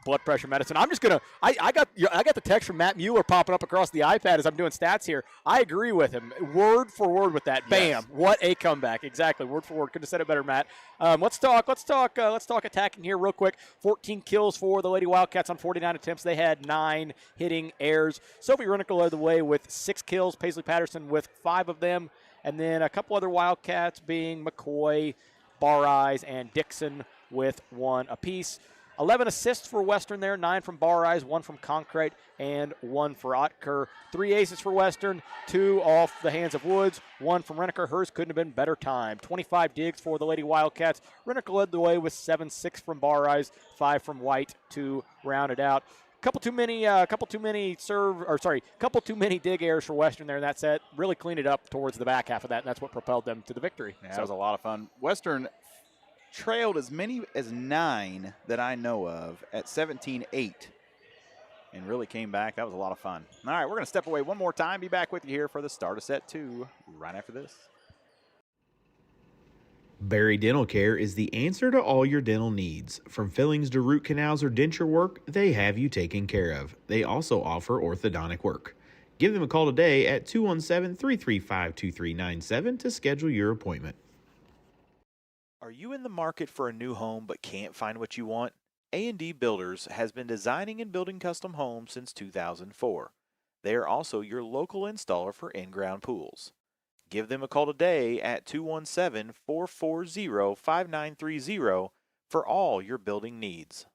[SPEAKER 4] blood pressure medicine. I'm just going to I got the text from Matt Mueller popping up across the iPad as I'm doing stats here. I agree with him, word for word with that. Bam!
[SPEAKER 3] Yes.
[SPEAKER 4] What a comeback! Exactly, word for word. Couldn't have said it better, Matt. Let's talk attacking here real quick. 14 kills for the Lady Wildcats on 49 attempts. They had 9 hitting errors. Sophie Reneker led the way with 6 kills. Paisley Patterson with 5 of them. And then a couple other Wildcats being McCoy, Bareyes, and Dixon with 1 apiece. 11 assists for Western there, 9 from Bareyes, 1 from Concrete, and 1 for Otker. 3 aces for Western, 2 off the hands of Woods, 1 from Reneker. Hers couldn't have been better timed. 25 digs for the Lady Wildcats. Reneker led the way with 7-6 from Bareyes, 5 from White to round it out. Couple too many dig errors for Western there in that set. Really cleaned it up towards the back half of that, and that's what propelled them to the victory.
[SPEAKER 3] Yeah, that was a lot of fun. Western trailed as many as 9 that I know of at 17-8 and really came back. That was a lot of fun. All right, we're going to step away one more time. Be back with you here for the start of set 2 right after this.
[SPEAKER 11] Barry Dental Care is the answer to all your dental needs. From fillings to root canals or denture work, they have you taken care of. They also offer orthodontic work. Give them a call today at 217-335-2397 to schedule your appointment.
[SPEAKER 12] Are you in the market for a new home but can't find what you want? A&D Builders has been designing and building custom homes since 2004. They are also your local installer for in-ground pools. Give them a call today at 217-440-5930 for all your building needs.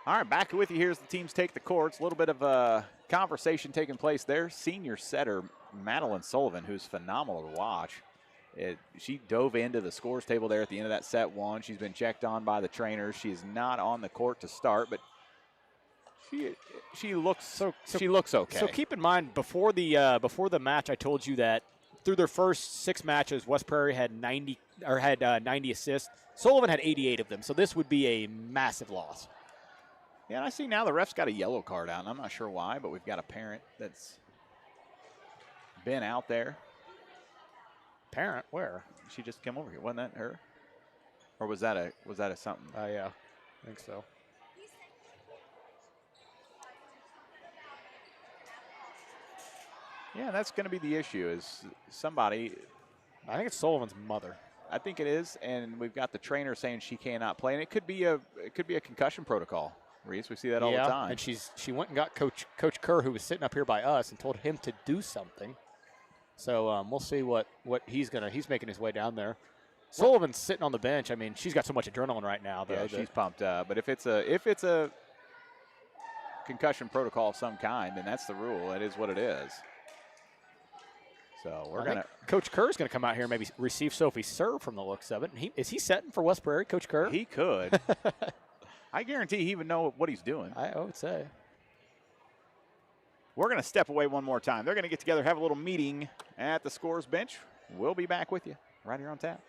[SPEAKER 3] All right, back with you. Here's the teams take the courts. A little bit of a conversation taking place there. Senior setter Madeline Sullivan, who's phenomenal to watch. She dove into the scores table there at the end of that set one. She's been checked on by the trainers. She is not on the court to start, but she looks she looks okay.
[SPEAKER 4] So keep in mind, before the match, I told you that through their first 6 matches, West Prairie had 90 assists. Sullivan had 88 of them. So this would be a massive loss.
[SPEAKER 3] Yeah, and I see now the ref's got a yellow card out, and I'm not sure why, but we've got a parent that's been out there.
[SPEAKER 4] Parent? Where?
[SPEAKER 3] She just came over here. Wasn't that her? Or was that a something?
[SPEAKER 4] Yeah, I think so.
[SPEAKER 3] Yeah, that's going to be the issue is somebody.
[SPEAKER 4] I think it's Sullivan's mother.
[SPEAKER 3] I think it is, and we've got the trainer saying she cannot play, and it could be a concussion protocol. Reese, we see that all the time.
[SPEAKER 4] And she went and got Coach Kerr, who was sitting up here by us, and told him to do something. So we'll see what he's making his way down there. Sullivan's sitting on the bench. I mean, she's got so much adrenaline right now.
[SPEAKER 3] Yeah, she's pumped up. But if it's a concussion protocol of some kind, then that's the rule. It is what it is. So
[SPEAKER 4] Coach Kerr's gonna come out here and maybe receive Sophie's serve from the looks of it. Is he setting for West Prairie, Coach Kerr?
[SPEAKER 3] He could. I guarantee he would know what he's doing.
[SPEAKER 4] I would say.
[SPEAKER 3] We're going to step away one more time. They're going to get together, have a little meeting at the scores bench. We'll be back with you right here on tap.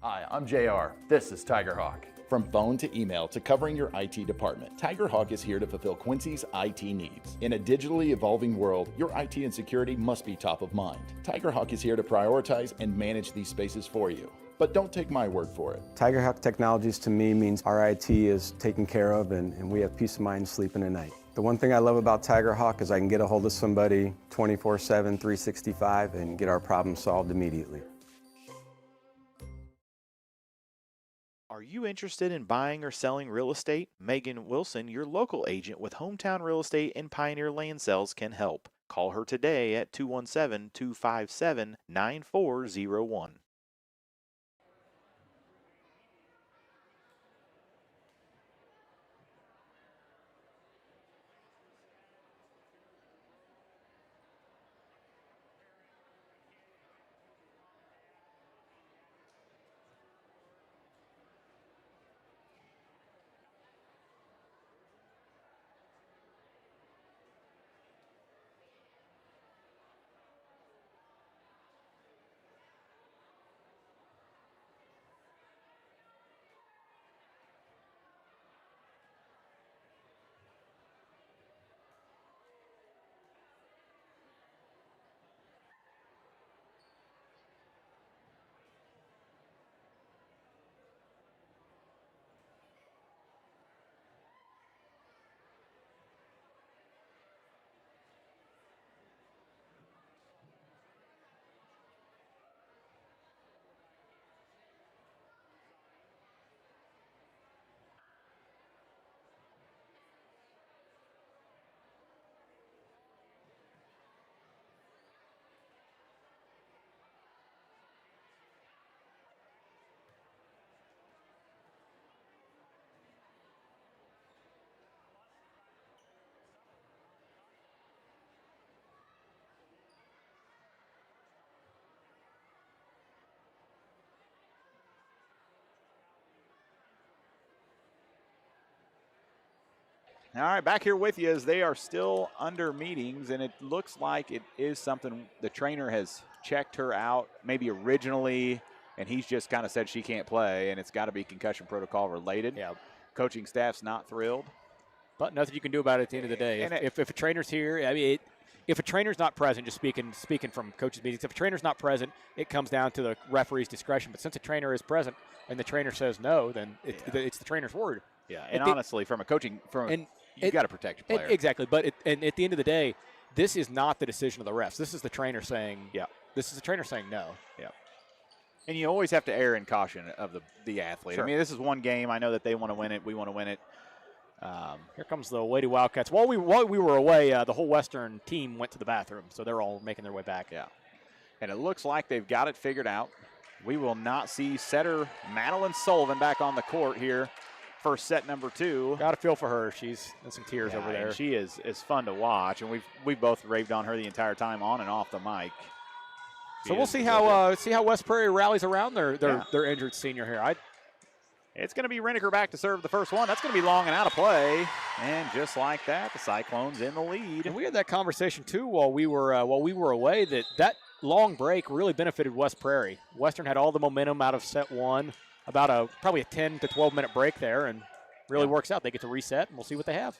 [SPEAKER 8] Hi, I'm JR. This is Tiger Hawk.
[SPEAKER 9] From phone to email to covering your IT department, Tiger Hawk is here to fulfill Quincy's IT needs. In a digitally evolving world, your IT and security must be top of mind. Tiger Hawk is here to prioritize and manage these spaces for you. But don't take my word for it.
[SPEAKER 10] Tiger Hawk Technologies to me means our IT is taken care of and we have peace of mind sleeping at night. The one thing I love about Tiger Hawk is I can get a hold of somebody 24/7, 365 and get our problem solved immediately.
[SPEAKER 12] Are you interested in buying or selling real estate? Megan Wilson, your local agent with Hometown Real Estate and Pioneer Land Sales, can help. Call her today at 217-257-9401. All right, back here with you as they are still under meetings, and it looks like it is something the trainer has checked her out maybe originally, and he's just kind of said she can't play, and it's got to be concussion protocol related.
[SPEAKER 4] Yeah.
[SPEAKER 3] Coaching staff's not thrilled.
[SPEAKER 4] But nothing you can do about it at the end of the day. If a trainer's here, I mean, if a trainer's not present, just speaking from coaches' meetings, if a trainer's not present, it comes down to the referee's discretion. But since a trainer is present and the trainer says no, then it's the trainer's word.
[SPEAKER 3] Yeah, and honestly, you've got to protect your player.
[SPEAKER 4] Exactly. But at the end of the day, this is not the decision of the refs. This is the trainer saying, this is the trainer saying no.
[SPEAKER 3] Yeah. And you always have to err in caution of the athlete.
[SPEAKER 4] Sure.
[SPEAKER 3] I mean, this is one game. I know that they want to win it. We want to win it.
[SPEAKER 4] Here comes the Lady Wildcats. While we were away, the whole Western team went to the bathroom, so they're all making their way back.
[SPEAKER 3] Yeah. And it looks like they've got it figured out. We will not see setter Madeline Sullivan back on the court here for set number 2.
[SPEAKER 4] Got to feel for her. She's in some tears over there.
[SPEAKER 3] She is fun to watch, and we've both raved on her the entire time on and off the mic.
[SPEAKER 4] So we'll see how West Praire rallies around their injured senior here.
[SPEAKER 3] It's going to be Renneker back to serve the first one. That's going to be long and out of play. And just like that, the Cyclones in the lead.
[SPEAKER 4] And we had that conversation, too, while we were away, that long break really benefited West Praire. Western had all the momentum out of set 1, about probably a 10 to 12-minute break there, and really works out. They get to reset, and we'll see what they have.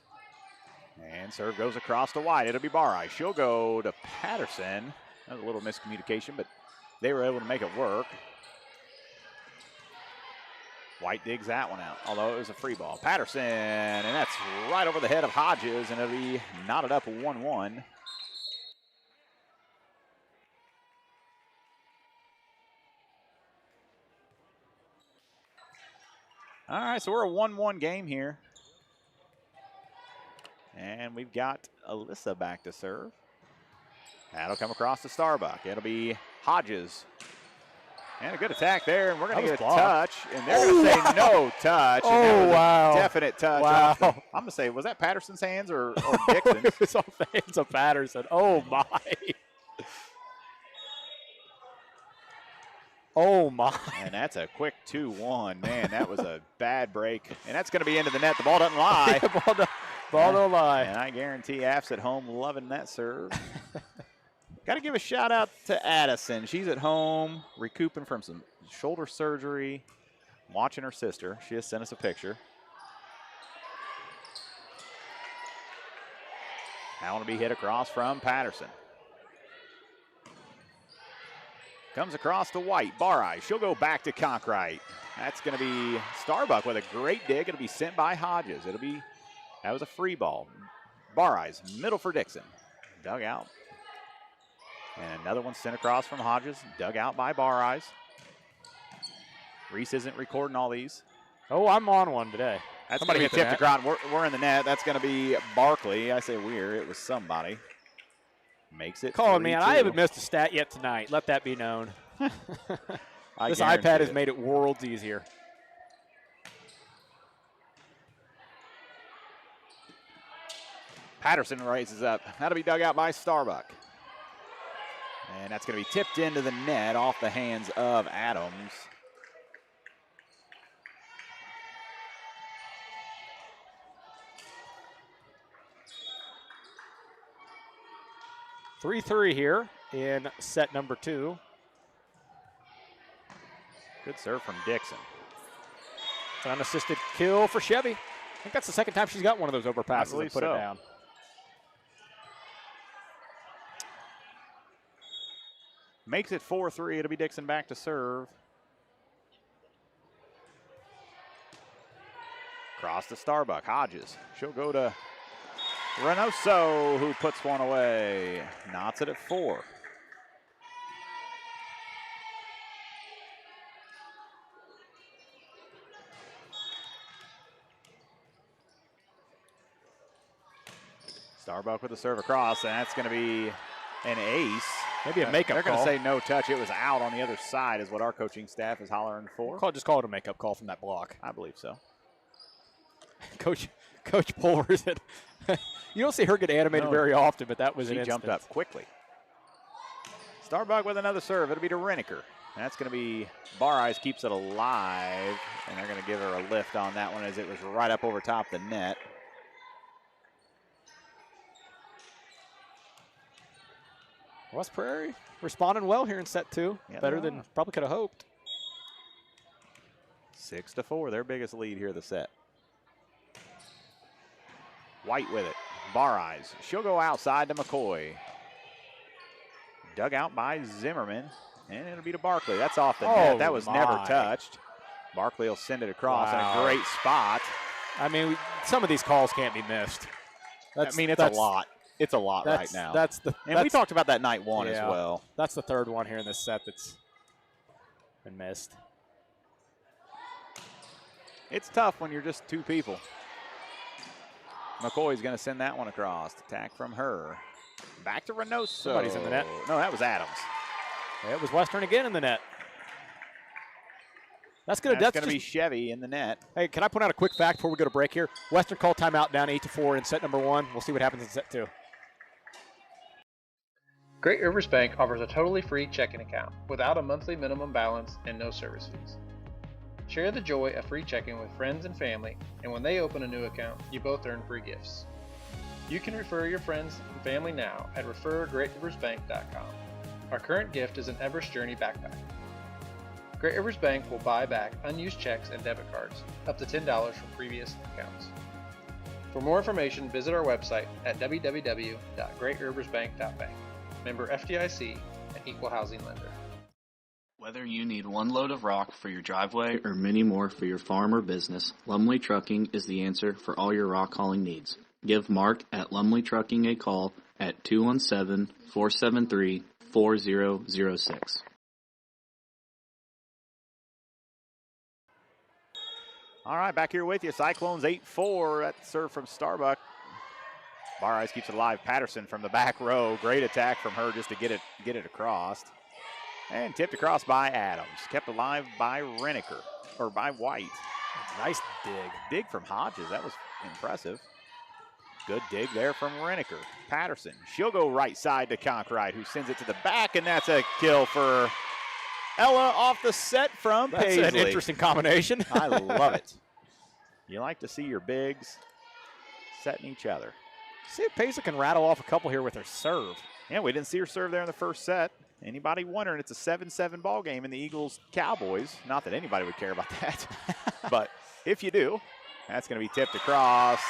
[SPEAKER 3] And serve goes across to White. It'll be Barai. She'll go to Patterson. That was a little miscommunication, but they were able to make it work. White digs that one out, although it was a free ball. Patterson, and that's right over the head of Hodges, and it'll be knotted up 1-1. All right, so we're a 1-1 game here. And we've got Alyssa back to serve. That'll come across to Starbuck. It'll be Hodges. And a good attack there, and we're going to get a touch. And they're going to say no touch.
[SPEAKER 4] Oh, wow.
[SPEAKER 3] Definite touch.
[SPEAKER 4] Wow.
[SPEAKER 3] I'm going to say, was that Patterson's hands or Dixon's?
[SPEAKER 4] It was off the hands of Patterson. Oh, my. Oh, my.
[SPEAKER 3] And that's a quick 2-1. Man, that was a bad break. And that's going to be into the net. The ball doesn't lie.
[SPEAKER 4] Ball don't lie.
[SPEAKER 3] And I guarantee Af's at home loving that serve. Got to give a shout out to Addison. She's at home recouping from some shoulder surgery, watching her sister. She has sent us a picture. Now want to be hit across from Patterson. Comes across to White. Barai. She'll go back to Conkright. That's going to be Starbuck with a great dig. It'll be sent by Hodges. That was a free ball. Barai's middle for Dixon. Dug out. And another one sent across from Hodges, dug out by Barais. Reese isn't recording all these.
[SPEAKER 4] Oh, I'm on one today.
[SPEAKER 3] That's going to get tipped across. We're in the net. That's going to be Barkley. I say we're. It was somebody. Makes it
[SPEAKER 4] Colin, man, I haven't missed a stat yet tonight. Let that be known. This iPad has made it worlds easier.
[SPEAKER 3] Patterson raises up. That'll be dug out by Starbuck. And that's going to be tipped into the net off the hands of Adams.
[SPEAKER 4] (3-3) here in set number 2.
[SPEAKER 3] Good serve from Dixon.
[SPEAKER 4] It's an unassisted kill for Chevy. I think that's the second time she's got one of those overpasses and put it down.
[SPEAKER 3] Makes it 4-3. It'll be Dixon back to serve. Cross to Starbuck. Hodges. She'll go to Reynoso, who puts one away. Knots it at 4. Starbuck with the serve across, and that's going to be an ace.
[SPEAKER 4] Maybe a makeup call.
[SPEAKER 3] They're going to say no touch. It was out on the other side is what our coaching staff is hollering for.
[SPEAKER 4] Just call it a makeup call from that block.
[SPEAKER 3] I believe so.
[SPEAKER 4] Coach Pulvers, you don't see her get animated very often, but that was an
[SPEAKER 3] instant. She jumped up quickly. Starbuck with another serve. It'll be to Renneker. That's going to be Barais keeps it alive, and they're going to give her a lift on that one as it was right up over top the net.
[SPEAKER 4] West Praire responding well here in set 2.
[SPEAKER 3] Yeah,
[SPEAKER 4] better than probably could have hoped.
[SPEAKER 3] 6-4, their biggest lead here of the set. White with it. Barais. She'll go outside to McCoy. Dug out by Zimmerman. And it'll be to Barkley. That's off the net. That was never touched. Barkley will send it across in a great spot.
[SPEAKER 4] I mean, some of these calls can't be missed.
[SPEAKER 3] It's a lot. It's a lot right now. And we talked about that night 1 as well.
[SPEAKER 4] That's the third one here in this set that's been missed.
[SPEAKER 3] It's tough when you're just 2 people. McCoy's going to send that one across. Attack from her. Back to Reynoso.
[SPEAKER 4] Somebody's in the net.
[SPEAKER 3] No, that was Adams.
[SPEAKER 4] Yeah, it was Western again in the net. That's going
[SPEAKER 3] to be Chevy in the net.
[SPEAKER 4] Hey, can I point out a quick fact before we go to break here? Western called timeout down 8-4 in set number 1. We'll see what happens in set 2.
[SPEAKER 1] Great Rivers Bank offers a totally free checking account without a monthly minimum balance and no service fees. Share the joy of free checking with friends and family, and when they open a new account, you both earn free gifts. You can refer your friends and family now at refergreatriversbank.com. Our current gift is an Everest Journey backpack. Great Rivers Bank will buy back unused checks and debit cards, up to $10 from previous accounts. For more information, visit our website at www.greatriversbank.bank. Member FDIC, an equal housing lender.
[SPEAKER 2] Whether you need one load of rock for your driveway or many more for your farm or business, Lumley Trucking is the answer for all your rock hauling needs. Give Mark at Lumley Trucking a call at 217-473-4006.
[SPEAKER 3] All right, back here with you. Cyclones 8-4. That serve from Starbuck. Bar keeps it alive. Patterson from the back row. Great attack from her just to get it across. And tipped across by Adams. Kept alive by Reniker, or by White.
[SPEAKER 4] Nice dig.
[SPEAKER 3] Dig from Hodges. That was impressive. Good dig there from Reniker. Patterson. She'll go right side to Conkright, who sends it to the back, and that's a kill for Ella off the set from Paisley.
[SPEAKER 4] That's an interesting combination.
[SPEAKER 3] I love it. You like to see your bigs setting each other.
[SPEAKER 4] See if Paisley can rattle off a couple here with her serve.
[SPEAKER 3] Yeah, we didn't see her serve there in the first set. Anybody wondering, it's a 7-7 ball game in the Eagles-Cowboys. Not that anybody would care about that. But if you do, that's going to be tipped across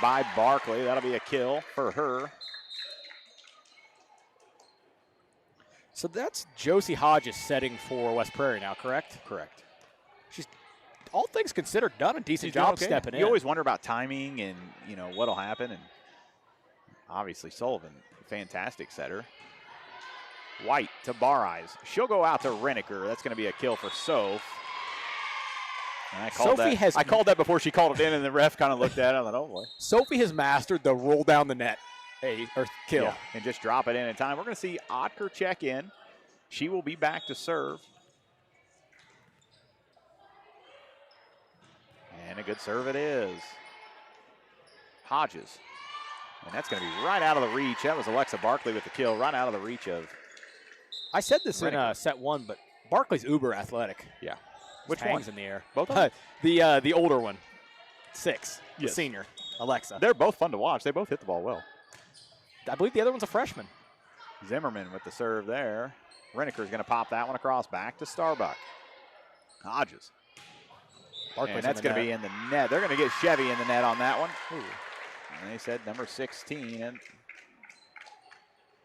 [SPEAKER 3] by Barkley. That'll be a kill for her.
[SPEAKER 4] So that's Josie Hodges setting for West Prairie now, correct?
[SPEAKER 3] Correct.
[SPEAKER 4] She's, all things considered, done a decent job stepping in.
[SPEAKER 3] You always wonder about timing and, what'll happen. And obviously Sullivan, fantastic setter. White to Bar She'll go out to Reniker. That's going to be a kill for Soph. And I called that before she called it in, and the ref kind of looked at it. I thought, oh boy.
[SPEAKER 4] Sophie has mastered the roll down the net or kill.
[SPEAKER 3] Yeah, and just drop it in time. We're going to see Otker check in. She will be back to serve. And a good serve it is. Hodges. And that's going to be right out of the reach. That was Alexa Barkley with the kill, right out of the reach of.
[SPEAKER 4] I said this in set 1, but Barkley's uber athletic.
[SPEAKER 3] Yeah.
[SPEAKER 4] Which one's in the air?
[SPEAKER 3] Both of them?
[SPEAKER 4] The older one. 6. The
[SPEAKER 3] Yes.
[SPEAKER 4] senior. Alexa.
[SPEAKER 3] They're both fun to watch. They both hit the ball well.
[SPEAKER 4] I believe the other one's a freshman.
[SPEAKER 3] Zimmerman with the serve there. Reniker's going to pop that one across back to Starbuck. Hodges.
[SPEAKER 4] Barkley's
[SPEAKER 3] and that's going to be in the net. They're going to get Chevy in the net on that one.
[SPEAKER 4] Ooh.
[SPEAKER 3] And they said number 16.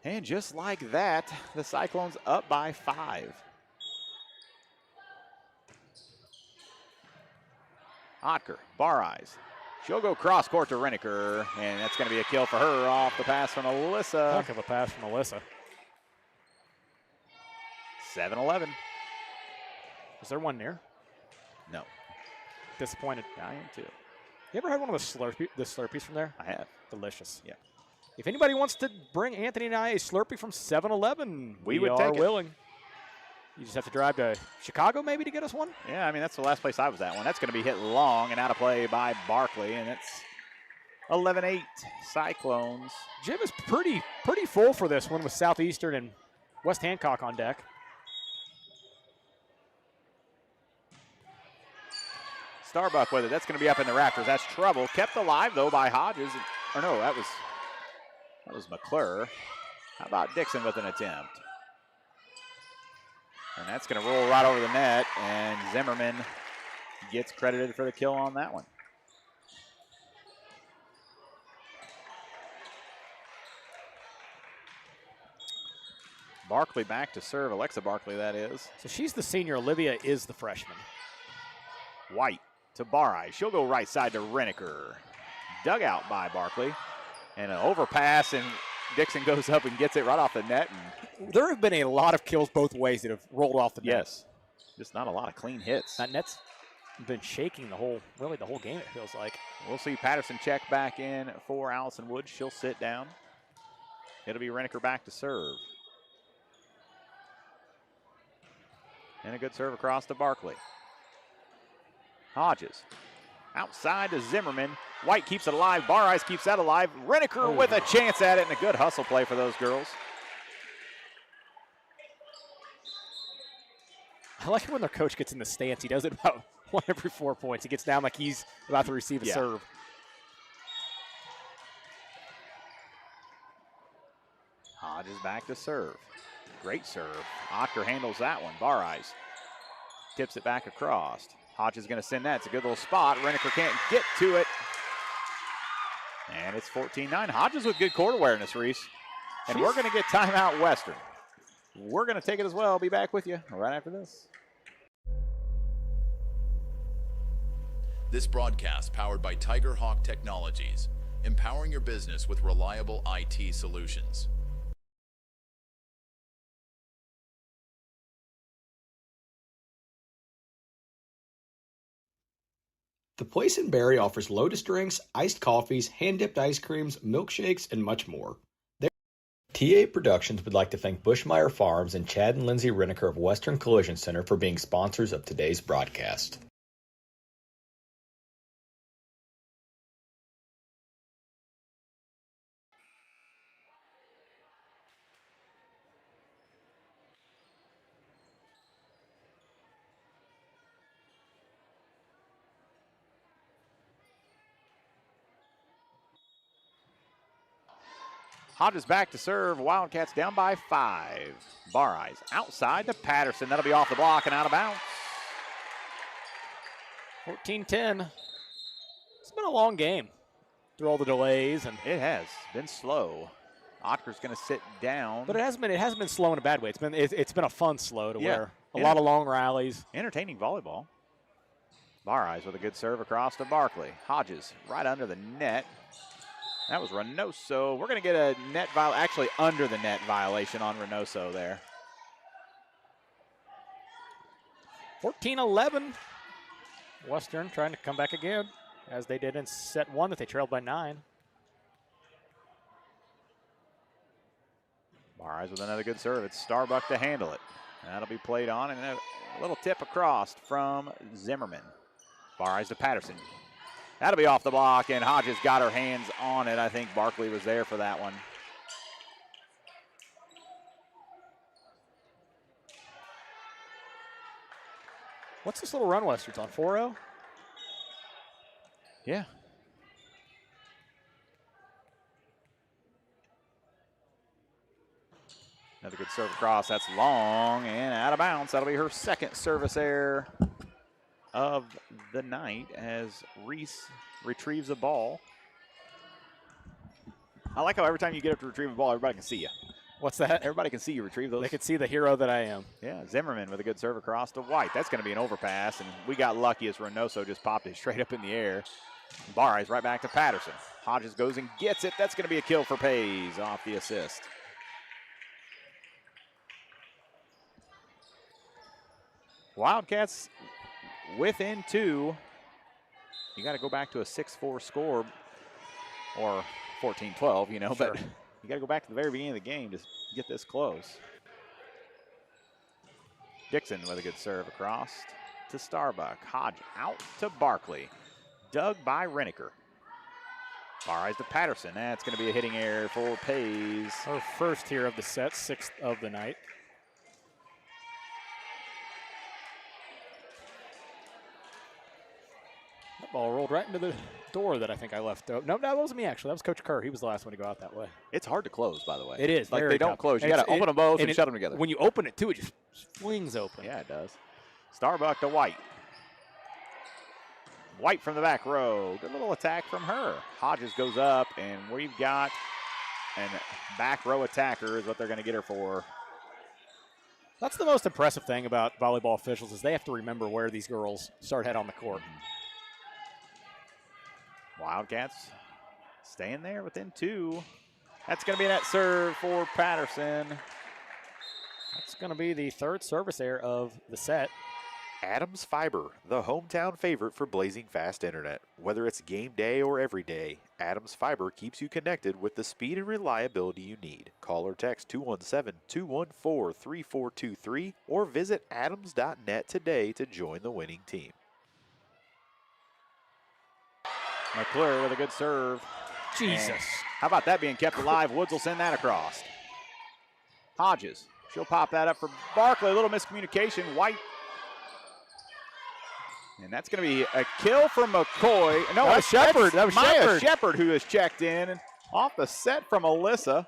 [SPEAKER 3] And just like that, the Cyclones up by 5. Otker, Bar She'll go cross court to Reniker, and that's going to be a kill for her off the pass from Alyssa.
[SPEAKER 4] Heck of a pass from Alyssa.
[SPEAKER 3] 7-11.
[SPEAKER 4] Is there one near?
[SPEAKER 3] No.
[SPEAKER 4] Disappointed.
[SPEAKER 3] I am too.
[SPEAKER 4] You ever had one of the Slurpees from there?
[SPEAKER 3] I have.
[SPEAKER 4] Delicious.
[SPEAKER 3] Yeah.
[SPEAKER 4] If anybody wants to bring Anthony and I a Slurpee from 7-Eleven, we
[SPEAKER 3] would
[SPEAKER 4] are
[SPEAKER 3] take it.
[SPEAKER 4] willing. You just have to drive to Chicago maybe to get us one?
[SPEAKER 3] Yeah, I mean, that's the last place I was at one. That's going to be hit long and out of play by Barkley, and it's 11-8 Cyclones.
[SPEAKER 4] Jim is pretty full for this one with Southeastern and West Hancock on deck.
[SPEAKER 3] Starbuck with it. That's going to be up in the rafters. That's trouble. Kept alive, though, by Hodges. Or no, that was McClure. How about Dixon with an attempt? And that's going to roll right over the net, and Zimmerman gets credited for the kill on that one. Barkley back to serve. Alexa Barkley, that is.
[SPEAKER 4] So she's the senior. Olivia is the freshman.
[SPEAKER 3] White to Bar She'll go right side to Reniker. Dug out by Barkley. And an overpass, and Dixon goes up and gets it right off the net. And
[SPEAKER 4] there have been a lot of kills both ways that have rolled off the net.
[SPEAKER 3] Yes. Just not a lot of clean hits.
[SPEAKER 4] That net's been shaking the whole game, it feels like.
[SPEAKER 3] We'll see Patterson check back in for Allison Woods. She'll sit down. It'll be Reniker back to serve. And a good serve across to Barkley. Hodges outside to Zimmerman. White keeps it alive. Bar keeps that alive. Reneker with a chance at it, and a good hustle play for those girls.
[SPEAKER 4] I like it when their coach gets in the stance. He does it about 1 every 4 points. He gets down like he's about to receive a serve.
[SPEAKER 3] Hodges back to serve. Great serve. Ocker handles that one. Bar tips it back across. Hodges is going to send that. It's a good little spot. Reneker can't get to it. And it's 14-9. Hodges with good court awareness, Reese. And we're going to get timeout Western. We're going to take it as well. I'll be back with you right after this.
[SPEAKER 6] This broadcast powered by Tiger Hawk Technologies, empowering your business with reliable IT solutions.
[SPEAKER 7] The Place in Barrie offers Lotus drinks, iced coffees, hand-dipped ice creams, milkshakes, and much more. TA Productions would like to thank Bushmeyer Farms and Chad and Lindsay Reneker of Western Collision Center for being sponsors of today's broadcast.
[SPEAKER 3] Hodges back to serve. Wildcats down by 5. Bar outside to Patterson. That'll be off the block and out of bounds.
[SPEAKER 4] 14-10. It's been a long game through all the delays, and
[SPEAKER 3] it has been slow. Otter's going to sit down,
[SPEAKER 4] but it hasn't been slow in a bad way. It's been a fun slow to where a lot of long rallies,
[SPEAKER 3] entertaining volleyball. Bar with a good serve across to Barkley. Hodges right under the net. That was Reynoso. We're going to get a net actually under the net violation on Reynoso there.
[SPEAKER 4] 14-11. Western trying to come back again, as they did in set 1 that they trailed by 9.
[SPEAKER 3] Bar with another good serve. It's Starbuck to handle it. That'll be played on, and a little tip across from Zimmerman. Bar to Patterson. That'll be off the block, and Hodges got her hands on it. I think Barkley was there for that one.
[SPEAKER 4] What's this little run Western's on, 4-0?
[SPEAKER 3] Yeah. Another good serve across. That's long and out of bounds. That'll be her second service error of the night as Reese retrieves the ball. I like how every time you get up to retrieve the ball, everybody can see you.
[SPEAKER 4] What's that?
[SPEAKER 3] Everybody can see you retrieve those.
[SPEAKER 4] They can see the hero that I am.
[SPEAKER 3] Yeah, Zimmerman with a good serve across to White. That's going to be an overpass, and we got lucky as Reynoso just popped it straight up in the air. Bar right back to Patterson. Hodges goes and gets it. That's going to be a kill for Pays off the assist. Wildcats within 2. You got to go back to a 6-4 score or 14-12, you know,
[SPEAKER 4] sure.
[SPEAKER 3] But you got to go back to the very beginning of the game to get this close. Dixon with a good serve across to Starbuck. Hodge out to Barkley. Dug by Reneker. Bar to Patterson. That's going to be a hitting error for Pays.
[SPEAKER 4] Her first here of the set, 6th of the night. That ball rolled right into the door that I think I left open. No, that wasn't me, actually. That was Coach Kerr. He was the last one to go out that way.
[SPEAKER 3] It's hard to close, by the way.
[SPEAKER 4] It is.
[SPEAKER 3] Like, they don't close. You got to open them both and shut them together.
[SPEAKER 4] When you open it, too, it just flings open.
[SPEAKER 3] Yeah, it does. Starbuck to White. White from the back row. Good little attack from her. Hodges goes up, and we've got an back row attacker is what they're going to get her for.
[SPEAKER 4] That's the most impressive thing about volleyball officials is they have to remember where these girls start head on the court.
[SPEAKER 3] Wildcats staying there within 2. That's going to be that serve for Patterson.
[SPEAKER 4] That's going to be the 3rd service error of the set.
[SPEAKER 12] Adams Fiber, the hometown favorite for blazing fast internet. Whether it's game day or every day, Adams Fiber keeps you connected with the speed and reliability you need. Call or text 217-214-3423 or visit adams.net today to join the winning team.
[SPEAKER 3] McClure with a good serve.
[SPEAKER 4] Jesus.
[SPEAKER 3] And how about that being kept alive? Woods will send that across. Hodges. She'll pop that up for Barkley. A little miscommunication. White. And that's going to be a kill from McCoy. No,
[SPEAKER 4] that was Shepard. That was
[SPEAKER 3] Maya Shepard who has checked in. And off the set from Alyssa.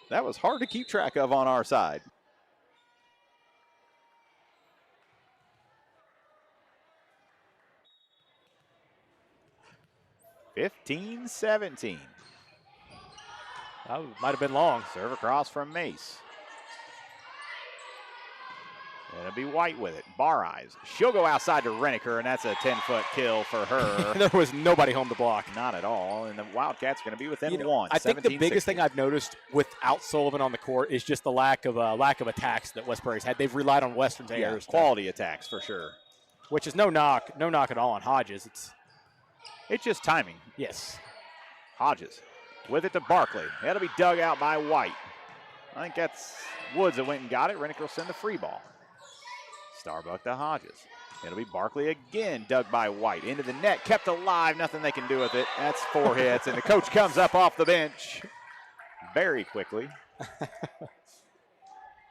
[SPEAKER 3] That was hard to keep track of on our side. (15-17).
[SPEAKER 4] That might have been long.
[SPEAKER 3] Serve across from Mace. It'll be White with it. Bar Eyes. She'll go outside to Reneker, and that's a 10-foot kill for her.
[SPEAKER 4] There was nobody home to block.
[SPEAKER 3] Not at all. And the Wildcats are going to be within one.
[SPEAKER 4] I think the biggest thing I've noticed without Sullivan on the court is just the lack of attacks that West Prairie's had. They've relied on Western's errors.
[SPEAKER 3] Quality attacks for sure.
[SPEAKER 4] Which is no knock at all on Hodges.
[SPEAKER 3] It's just timing.
[SPEAKER 4] Yes.
[SPEAKER 3] Hodges with it to Barkley. That'll be dug out by White. I think that's Woods that went and got it. Reneker will send the free ball. Starbuck to Hodges. It'll be Barkley again, dug by White. Into the net, kept alive, nothing they can do with it. That's 4 hits, and the coach comes up off the bench very quickly.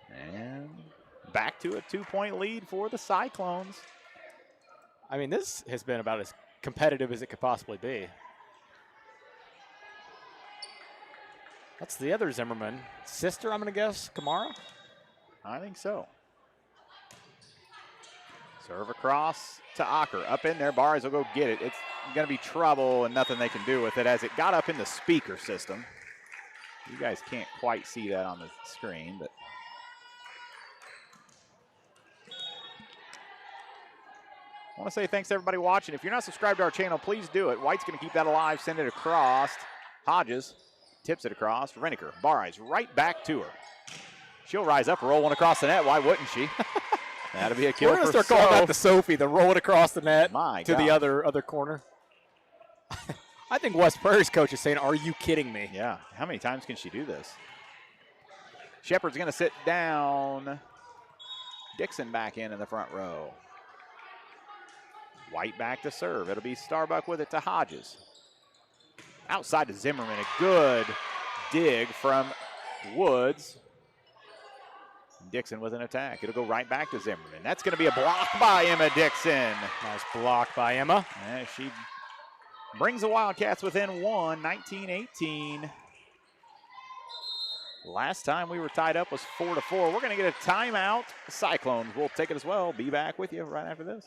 [SPEAKER 3] And back to a 2-point lead for the Cyclones.
[SPEAKER 4] I mean, this has been about as competitive as it could possibly be. That's the other Zimmerman. Sister, I'm going to guess, Kamara?
[SPEAKER 3] I think so. Serve across to Ocker. Up in there, Barnes will go get it. It's going to be trouble and nothing they can do with it as it got up in the speaker system. You guys can't quite see that on the screen, but I want to say thanks to everybody watching. If you're not subscribed to our channel, please do it. White's going to keep that alive, send it across. Hodges tips it across. Reneker, Barnes right back to her. She'll rise up, roll one across the net. Why wouldn't she? That'll be a kill.
[SPEAKER 4] We're going to start calling that the Sophie, the roll it across the net to the other corner. I think West Prairie's coach is saying, are you kidding me?
[SPEAKER 3] Yeah. How many times can she do this? Shepard's going to sit down. Dixon back in the front row. White back to serve. It'll be Starbuck with it to Hodges. Outside to Zimmerman. A good dig from Woods. Dixon with an attack. It'll go right back to Zimmerman. That's going to be a block by Emma Dixon.
[SPEAKER 4] Nice block by Emma.
[SPEAKER 3] And she brings the Wildcats within one, 19-18. Last time we were tied up was 4-4. We're going to get a timeout. The Cyclones will take it as well. Be back with you right after this.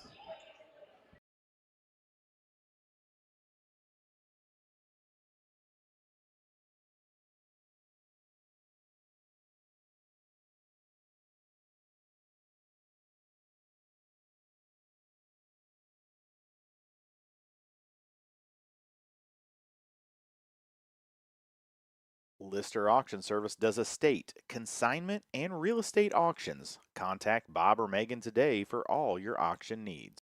[SPEAKER 3] Lister Auction Service does estate, consignment, and real estate auctions. Contact Bob or Megan today for all your auction needs.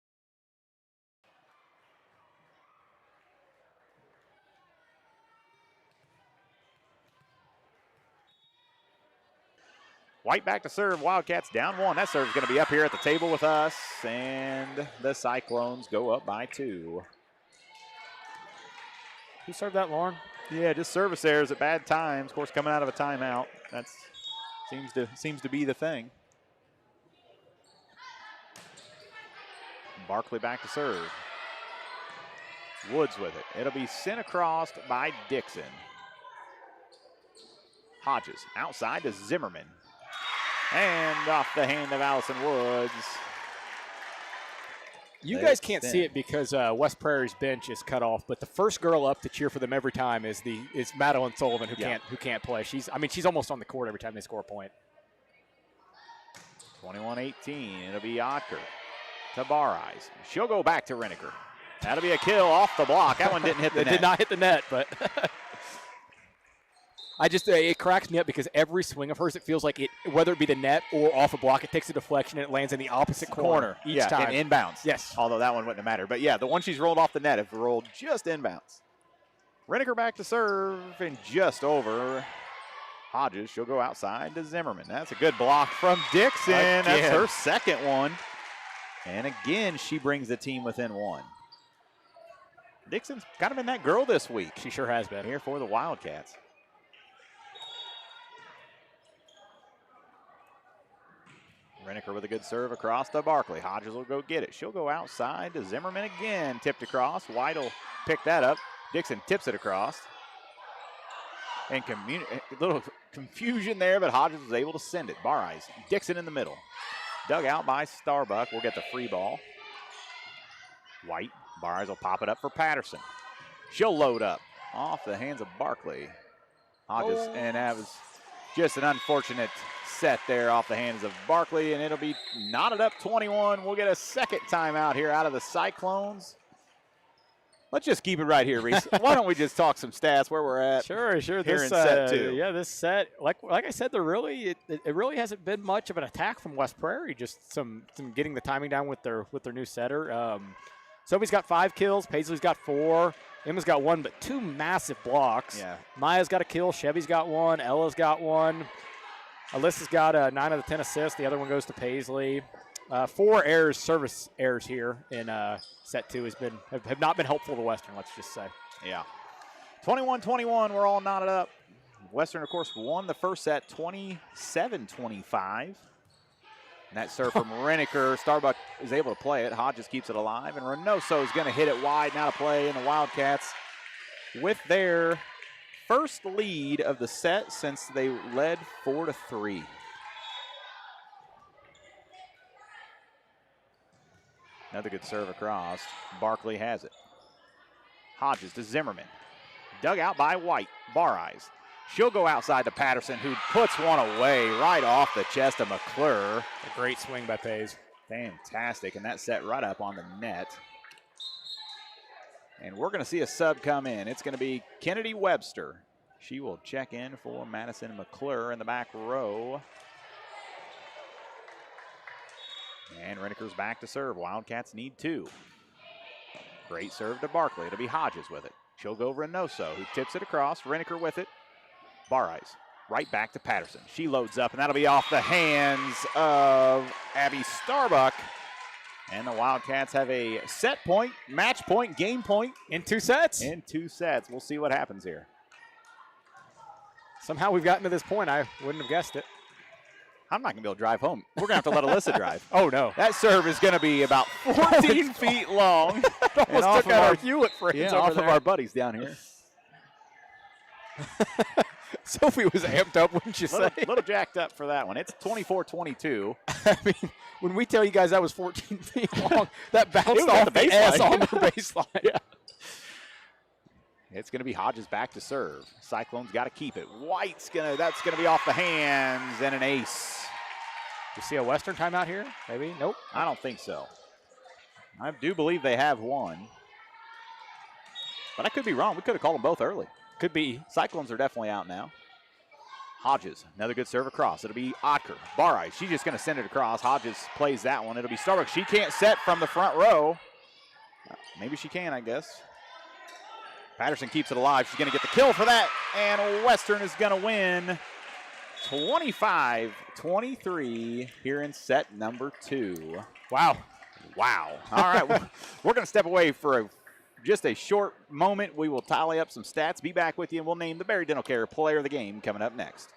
[SPEAKER 3] White back to serve. Wildcats down one. That serve is going to be up here at the table with us, and the Cyclones go up by 2.
[SPEAKER 4] Who served that, Lauren?
[SPEAKER 3] Yeah, just service errors at bad times. Of course, coming out of a timeout. That seems to be the thing. Barkley back to serve. Woods with it. It'll be sent across by Dixon. Hodges outside to Zimmerman. And off the hand of Allison Woods.
[SPEAKER 4] You guys can't see it because West Prairie's bench is cut off, but the first girl up to cheer for them every time is Madeline Sullivan, who can't play. She's almost on the court every time they score a point.
[SPEAKER 3] 21-18. It'll be Ocker to Bar Eyes. She'll go back to Reneker. That'll be a kill off the block. That one didn't hit the net.
[SPEAKER 4] It did not hit the net, but it cracks me up because every swing of hers, it feels like it, whether it be the net or off a block, it takes a deflection and it lands in the opposite corner each time.
[SPEAKER 3] And inbounds.
[SPEAKER 4] Yes.
[SPEAKER 3] Although that one wouldn't have mattered. But yeah, the one she's rolled off the net have rolled just inbounds. Reneker back to serve and just over. Hodges, she'll go outside to Zimmerman. That's a good block from Dixon. That's her second one. And again, she brings the team within 1. Dixon's kind of been that girl this week.
[SPEAKER 4] She sure has been.
[SPEAKER 3] Here for the Wildcats. Reniker with a good serve across to Barkley. Hodges will go get it. She'll go outside to Zimmerman again. Tipped across. White will pick that up. Dixon tips it across. And a little confusion there, but Hodges was able to send it. Bar Ice. Dixon in the middle. Dug out by Starbuck. We'll get the free ball. White. Bar Ice will pop it up for Patterson. She'll load up off the hands of Barkley. Hodges, and that was just an unfortunate set there off the hands of Barkley, and it'll be knotted up 21. We'll get a second timeout here out of the Cyclones. Let's just keep it right here, Reese. Why don't we just talk some stats where we're at?
[SPEAKER 4] Sure.
[SPEAKER 3] Here
[SPEAKER 4] This
[SPEAKER 3] in set 2.
[SPEAKER 4] Yeah, this set, like I said, it really hasn't been much of an attack from West Prairie. Just some getting the timing down with their new setter. Sophie's got 5 kills. Paisley's got 4. Emma's got 1, but 2 massive blocks.
[SPEAKER 3] Yeah.
[SPEAKER 4] Maya's got a kill. Chevy's got 1. Ella's got 1. Alyssa's got 9 out of the 10 assists. The other one goes to Paisley. 4 errors, service errors here in set 2 have not been helpful to Western, let's just say.
[SPEAKER 3] Yeah. 21-21, we're all knotted up. Western, of course, won the first set 27-25. And that serve from Reniker. Starbuck is able to play it. Hodges keeps it alive. And Reynoso is going to hit it wide. Now to play. And the Wildcats with their first lead of the set since they led 4-3. Another good serve across. Barkley has it. Hodges to Zimmerman. Dug out by White. Bar Eyes. She'll go outside to Patterson, who puts one away right off the chest of McClure.
[SPEAKER 4] A great swing by Pays.
[SPEAKER 3] Fantastic, and that set right up on the net. And we're going to see a sub come in. It's going to be Kennedy Webster. She will check in for Madison McClure in the back row. And Reniker's back to serve. Wildcats need 2. Great serve to Barkley. It'll be Hodges with it. She'll go Reynoso, who tips it across. Reniker with it. Bar Eyes. Right back to Patterson. She loads up, and that'll be off the hands of Abby Starbuck. And the Wildcats have a set point, match point, game point.
[SPEAKER 4] In 2 sets?
[SPEAKER 3] In 2 sets. We'll see what happens here.
[SPEAKER 4] Somehow we've gotten to this point. I wouldn't have guessed it.
[SPEAKER 3] I'm not going to be able to drive home. We're going to have to let Alyssa drive.
[SPEAKER 4] Oh, no.
[SPEAKER 3] That serve is going to be about 14 feet long.
[SPEAKER 4] Almost
[SPEAKER 3] off
[SPEAKER 4] took
[SPEAKER 3] of
[SPEAKER 4] out
[SPEAKER 3] our
[SPEAKER 4] our Hewlett frames
[SPEAKER 3] off
[SPEAKER 4] over
[SPEAKER 3] of
[SPEAKER 4] there.
[SPEAKER 3] our buddies down here.
[SPEAKER 4] Sophie was amped up, wouldn't you say?
[SPEAKER 3] Little jacked up for that one. It's 24-22.
[SPEAKER 4] I mean, when we tell you guys that was 14 feet long, that bounced
[SPEAKER 3] was
[SPEAKER 4] off
[SPEAKER 3] at
[SPEAKER 4] the
[SPEAKER 3] the
[SPEAKER 4] ass
[SPEAKER 3] baseline.
[SPEAKER 4] on the baseline.
[SPEAKER 3] Yeah. It's going to be Hodges back to serve. Cyclones got to keep it. White's that's going to be off the hands and an ace.
[SPEAKER 4] You see a Western timeout here? Maybe? Nope.
[SPEAKER 3] I don't think so. I do believe they have one. But I could be wrong. We could have called them both early.
[SPEAKER 4] Could be.
[SPEAKER 3] Cyclones are definitely out now. Hodges, another good serve across. It'll be Otker. Bar Ice, she's just going to send it across. Hodges plays that one. It'll be Starbuck. She can't set from the front row. Maybe she can, I guess. Patterson keeps it alive. She's going to get the kill for that. And Western is going to win 25-23 here in set number 2.
[SPEAKER 4] Wow.
[SPEAKER 3] Wow. All right, we're going to step away for just a short moment. We will tally up some stats, be back with you, and we'll name the Barry Dental Care Player of the Game coming up next.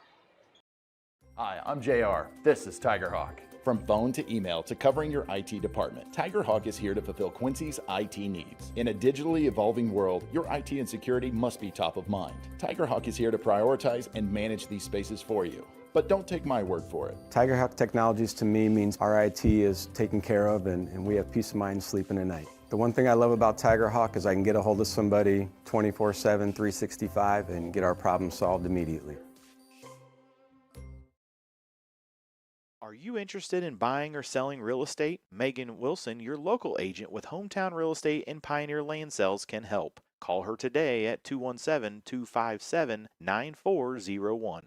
[SPEAKER 8] Hi, I'm JR. This is Tiger Hawk.
[SPEAKER 9] From phone to email to covering your IT department, Tiger Hawk is here to fulfill Quincy's IT needs. In a digitally evolving world, your IT and security must be top of mind. Tiger Hawk is here to prioritize and manage these spaces for you. But don't take my word for it.
[SPEAKER 10] Tiger Hawk Technologies to me means our IT is taken care of and we have peace of mind sleeping at night. The one thing I love about Tiger Hawk is I can get a hold of somebody 24/7, 365 and get our problem solved immediately.
[SPEAKER 12] Are you interested in buying or selling real estate? Megan Wilson, your local agent with Hometown Real Estate and Pioneer Land Sales, can help. Call her today at 217-257-9401.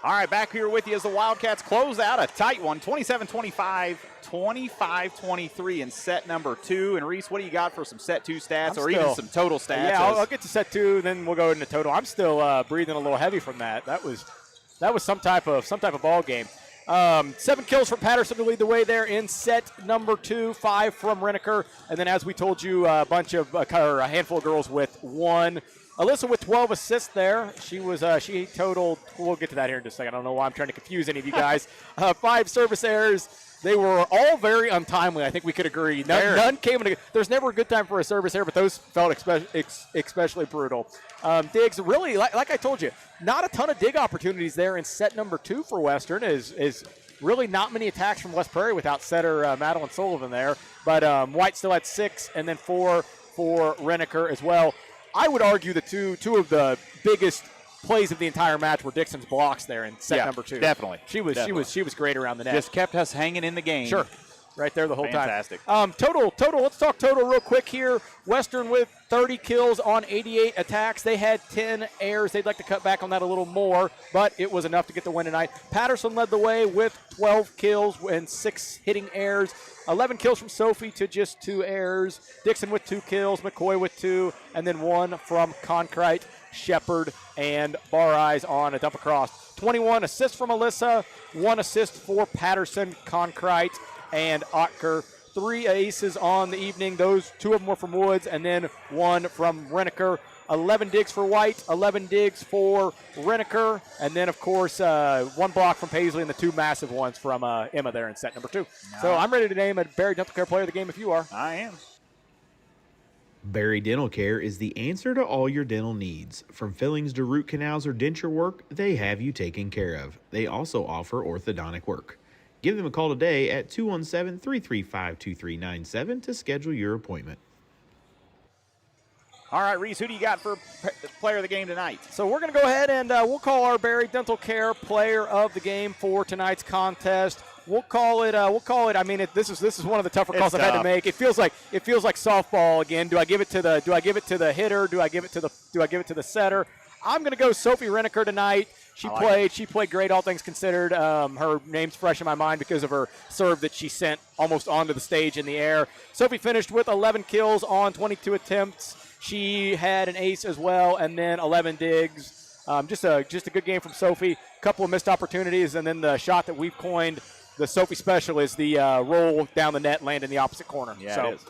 [SPEAKER 3] All right, back here with you as the Wildcats close out a tight one, 27-25, 25-23 in set number 2. And Reese, what do you got for some set 2 stats even some total stats?
[SPEAKER 4] Yeah, I'll get to set 2, then we'll go into total. I'm still breathing a little heavy from that. That was some type of ball game. 7 kills from Patterson to lead the way there in set number 2, 5 from Renaker, and then as we told you, a handful of girls with 1. Alyssa with 12 assists there. She totaled. We'll get to that here in just a second. I don't know why I'm trying to confuse any of you guys. 5 service errors. They were all very untimely. I think we could agree. None came in. There's never a good time for a service error, but those felt especially brutal. Digs, really, like I told you, not a ton of dig opportunities there in set number 2 for Western. Is really not many attacks from West Prairie without setter Madeline Sullivan there. But White still had 6, and then 4 for Renaker as well. I would argue the two of the biggest plays of the entire match were Dixon's blocks there in set number 2.
[SPEAKER 3] Definitely.
[SPEAKER 4] She was great around the net.
[SPEAKER 3] Just kept us hanging in the game.
[SPEAKER 4] Sure. Right there the whole
[SPEAKER 3] Fantastic.
[SPEAKER 4] time. Total. Let's talk total real quick here. Western with 30 kills on 88 attacks. They had 10 errors. They'd like to cut back on that a little more, but it was enough to get the win tonight. Patterson led the way with 12 kills and 6 hitting errors. 11 kills from Sophie to just 2 errors. Dixon with 2 kills, McCoy with 2, and then 1 from Concrete, Shepard, and Bar Eyes on a dump across. 21 assists from Alyssa, 1 assist for Patterson, Concrete, and Otker. 3 aces on the evening. Those 2 of them were from Woods, and then 1 from Renaker. 11 digs for White, 11 digs for Renaker, and then, of course, 1 block from Paisley and the 2 massive ones from Emma there in set number 2. So I'm ready to name a Barry Dental Care player of the game if you are.
[SPEAKER 3] I am.
[SPEAKER 11] Barry Dental Care is the answer to all your dental needs. From fillings to root canals or denture work, they have you taken care of. They also offer orthodontic work. Give them a call today at 217-335-2397 to schedule your appointment.
[SPEAKER 3] All right, Reese, who do you got for player of the game tonight?
[SPEAKER 4] So we're going to go ahead and we'll call our Barry Dental Care player of the game for tonight's contest. We'll call it. I mean, this is one of the tougher calls I've had to make. It feels like softball again. Do I give it to the hitter? Do I give it to the setter? I'm going to go Sophie Renaker tonight. She played great, all things considered. Her name's fresh in my mind because of her serve that she sent almost onto the stage in the air. Sophie finished with 11 kills on 22 attempts. She had an ace as well, and then 11 digs. Just a good game from Sophie. A couple of missed opportunities, and then the shot that we've coined the Sophie special is the roll down the net, land in the opposite corner.
[SPEAKER 3] Yeah, it is.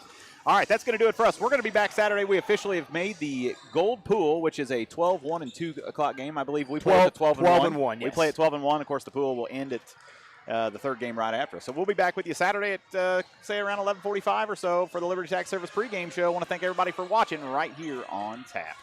[SPEAKER 3] All right, that's going to do it for us. We're going to be back Saturday. We officially have made the Gold Pool, which is a 12, 1, and 2 o'clock game. I believe we play at 12 and 1.
[SPEAKER 4] Yes.
[SPEAKER 3] We play at 12 and 1. Of course, the pool will end at the third game right after. So we'll be back with you Saturday at, say, around 11:45 or so for the Liberty Tax Service pregame show. I want to thank everybody for watching right here on tap.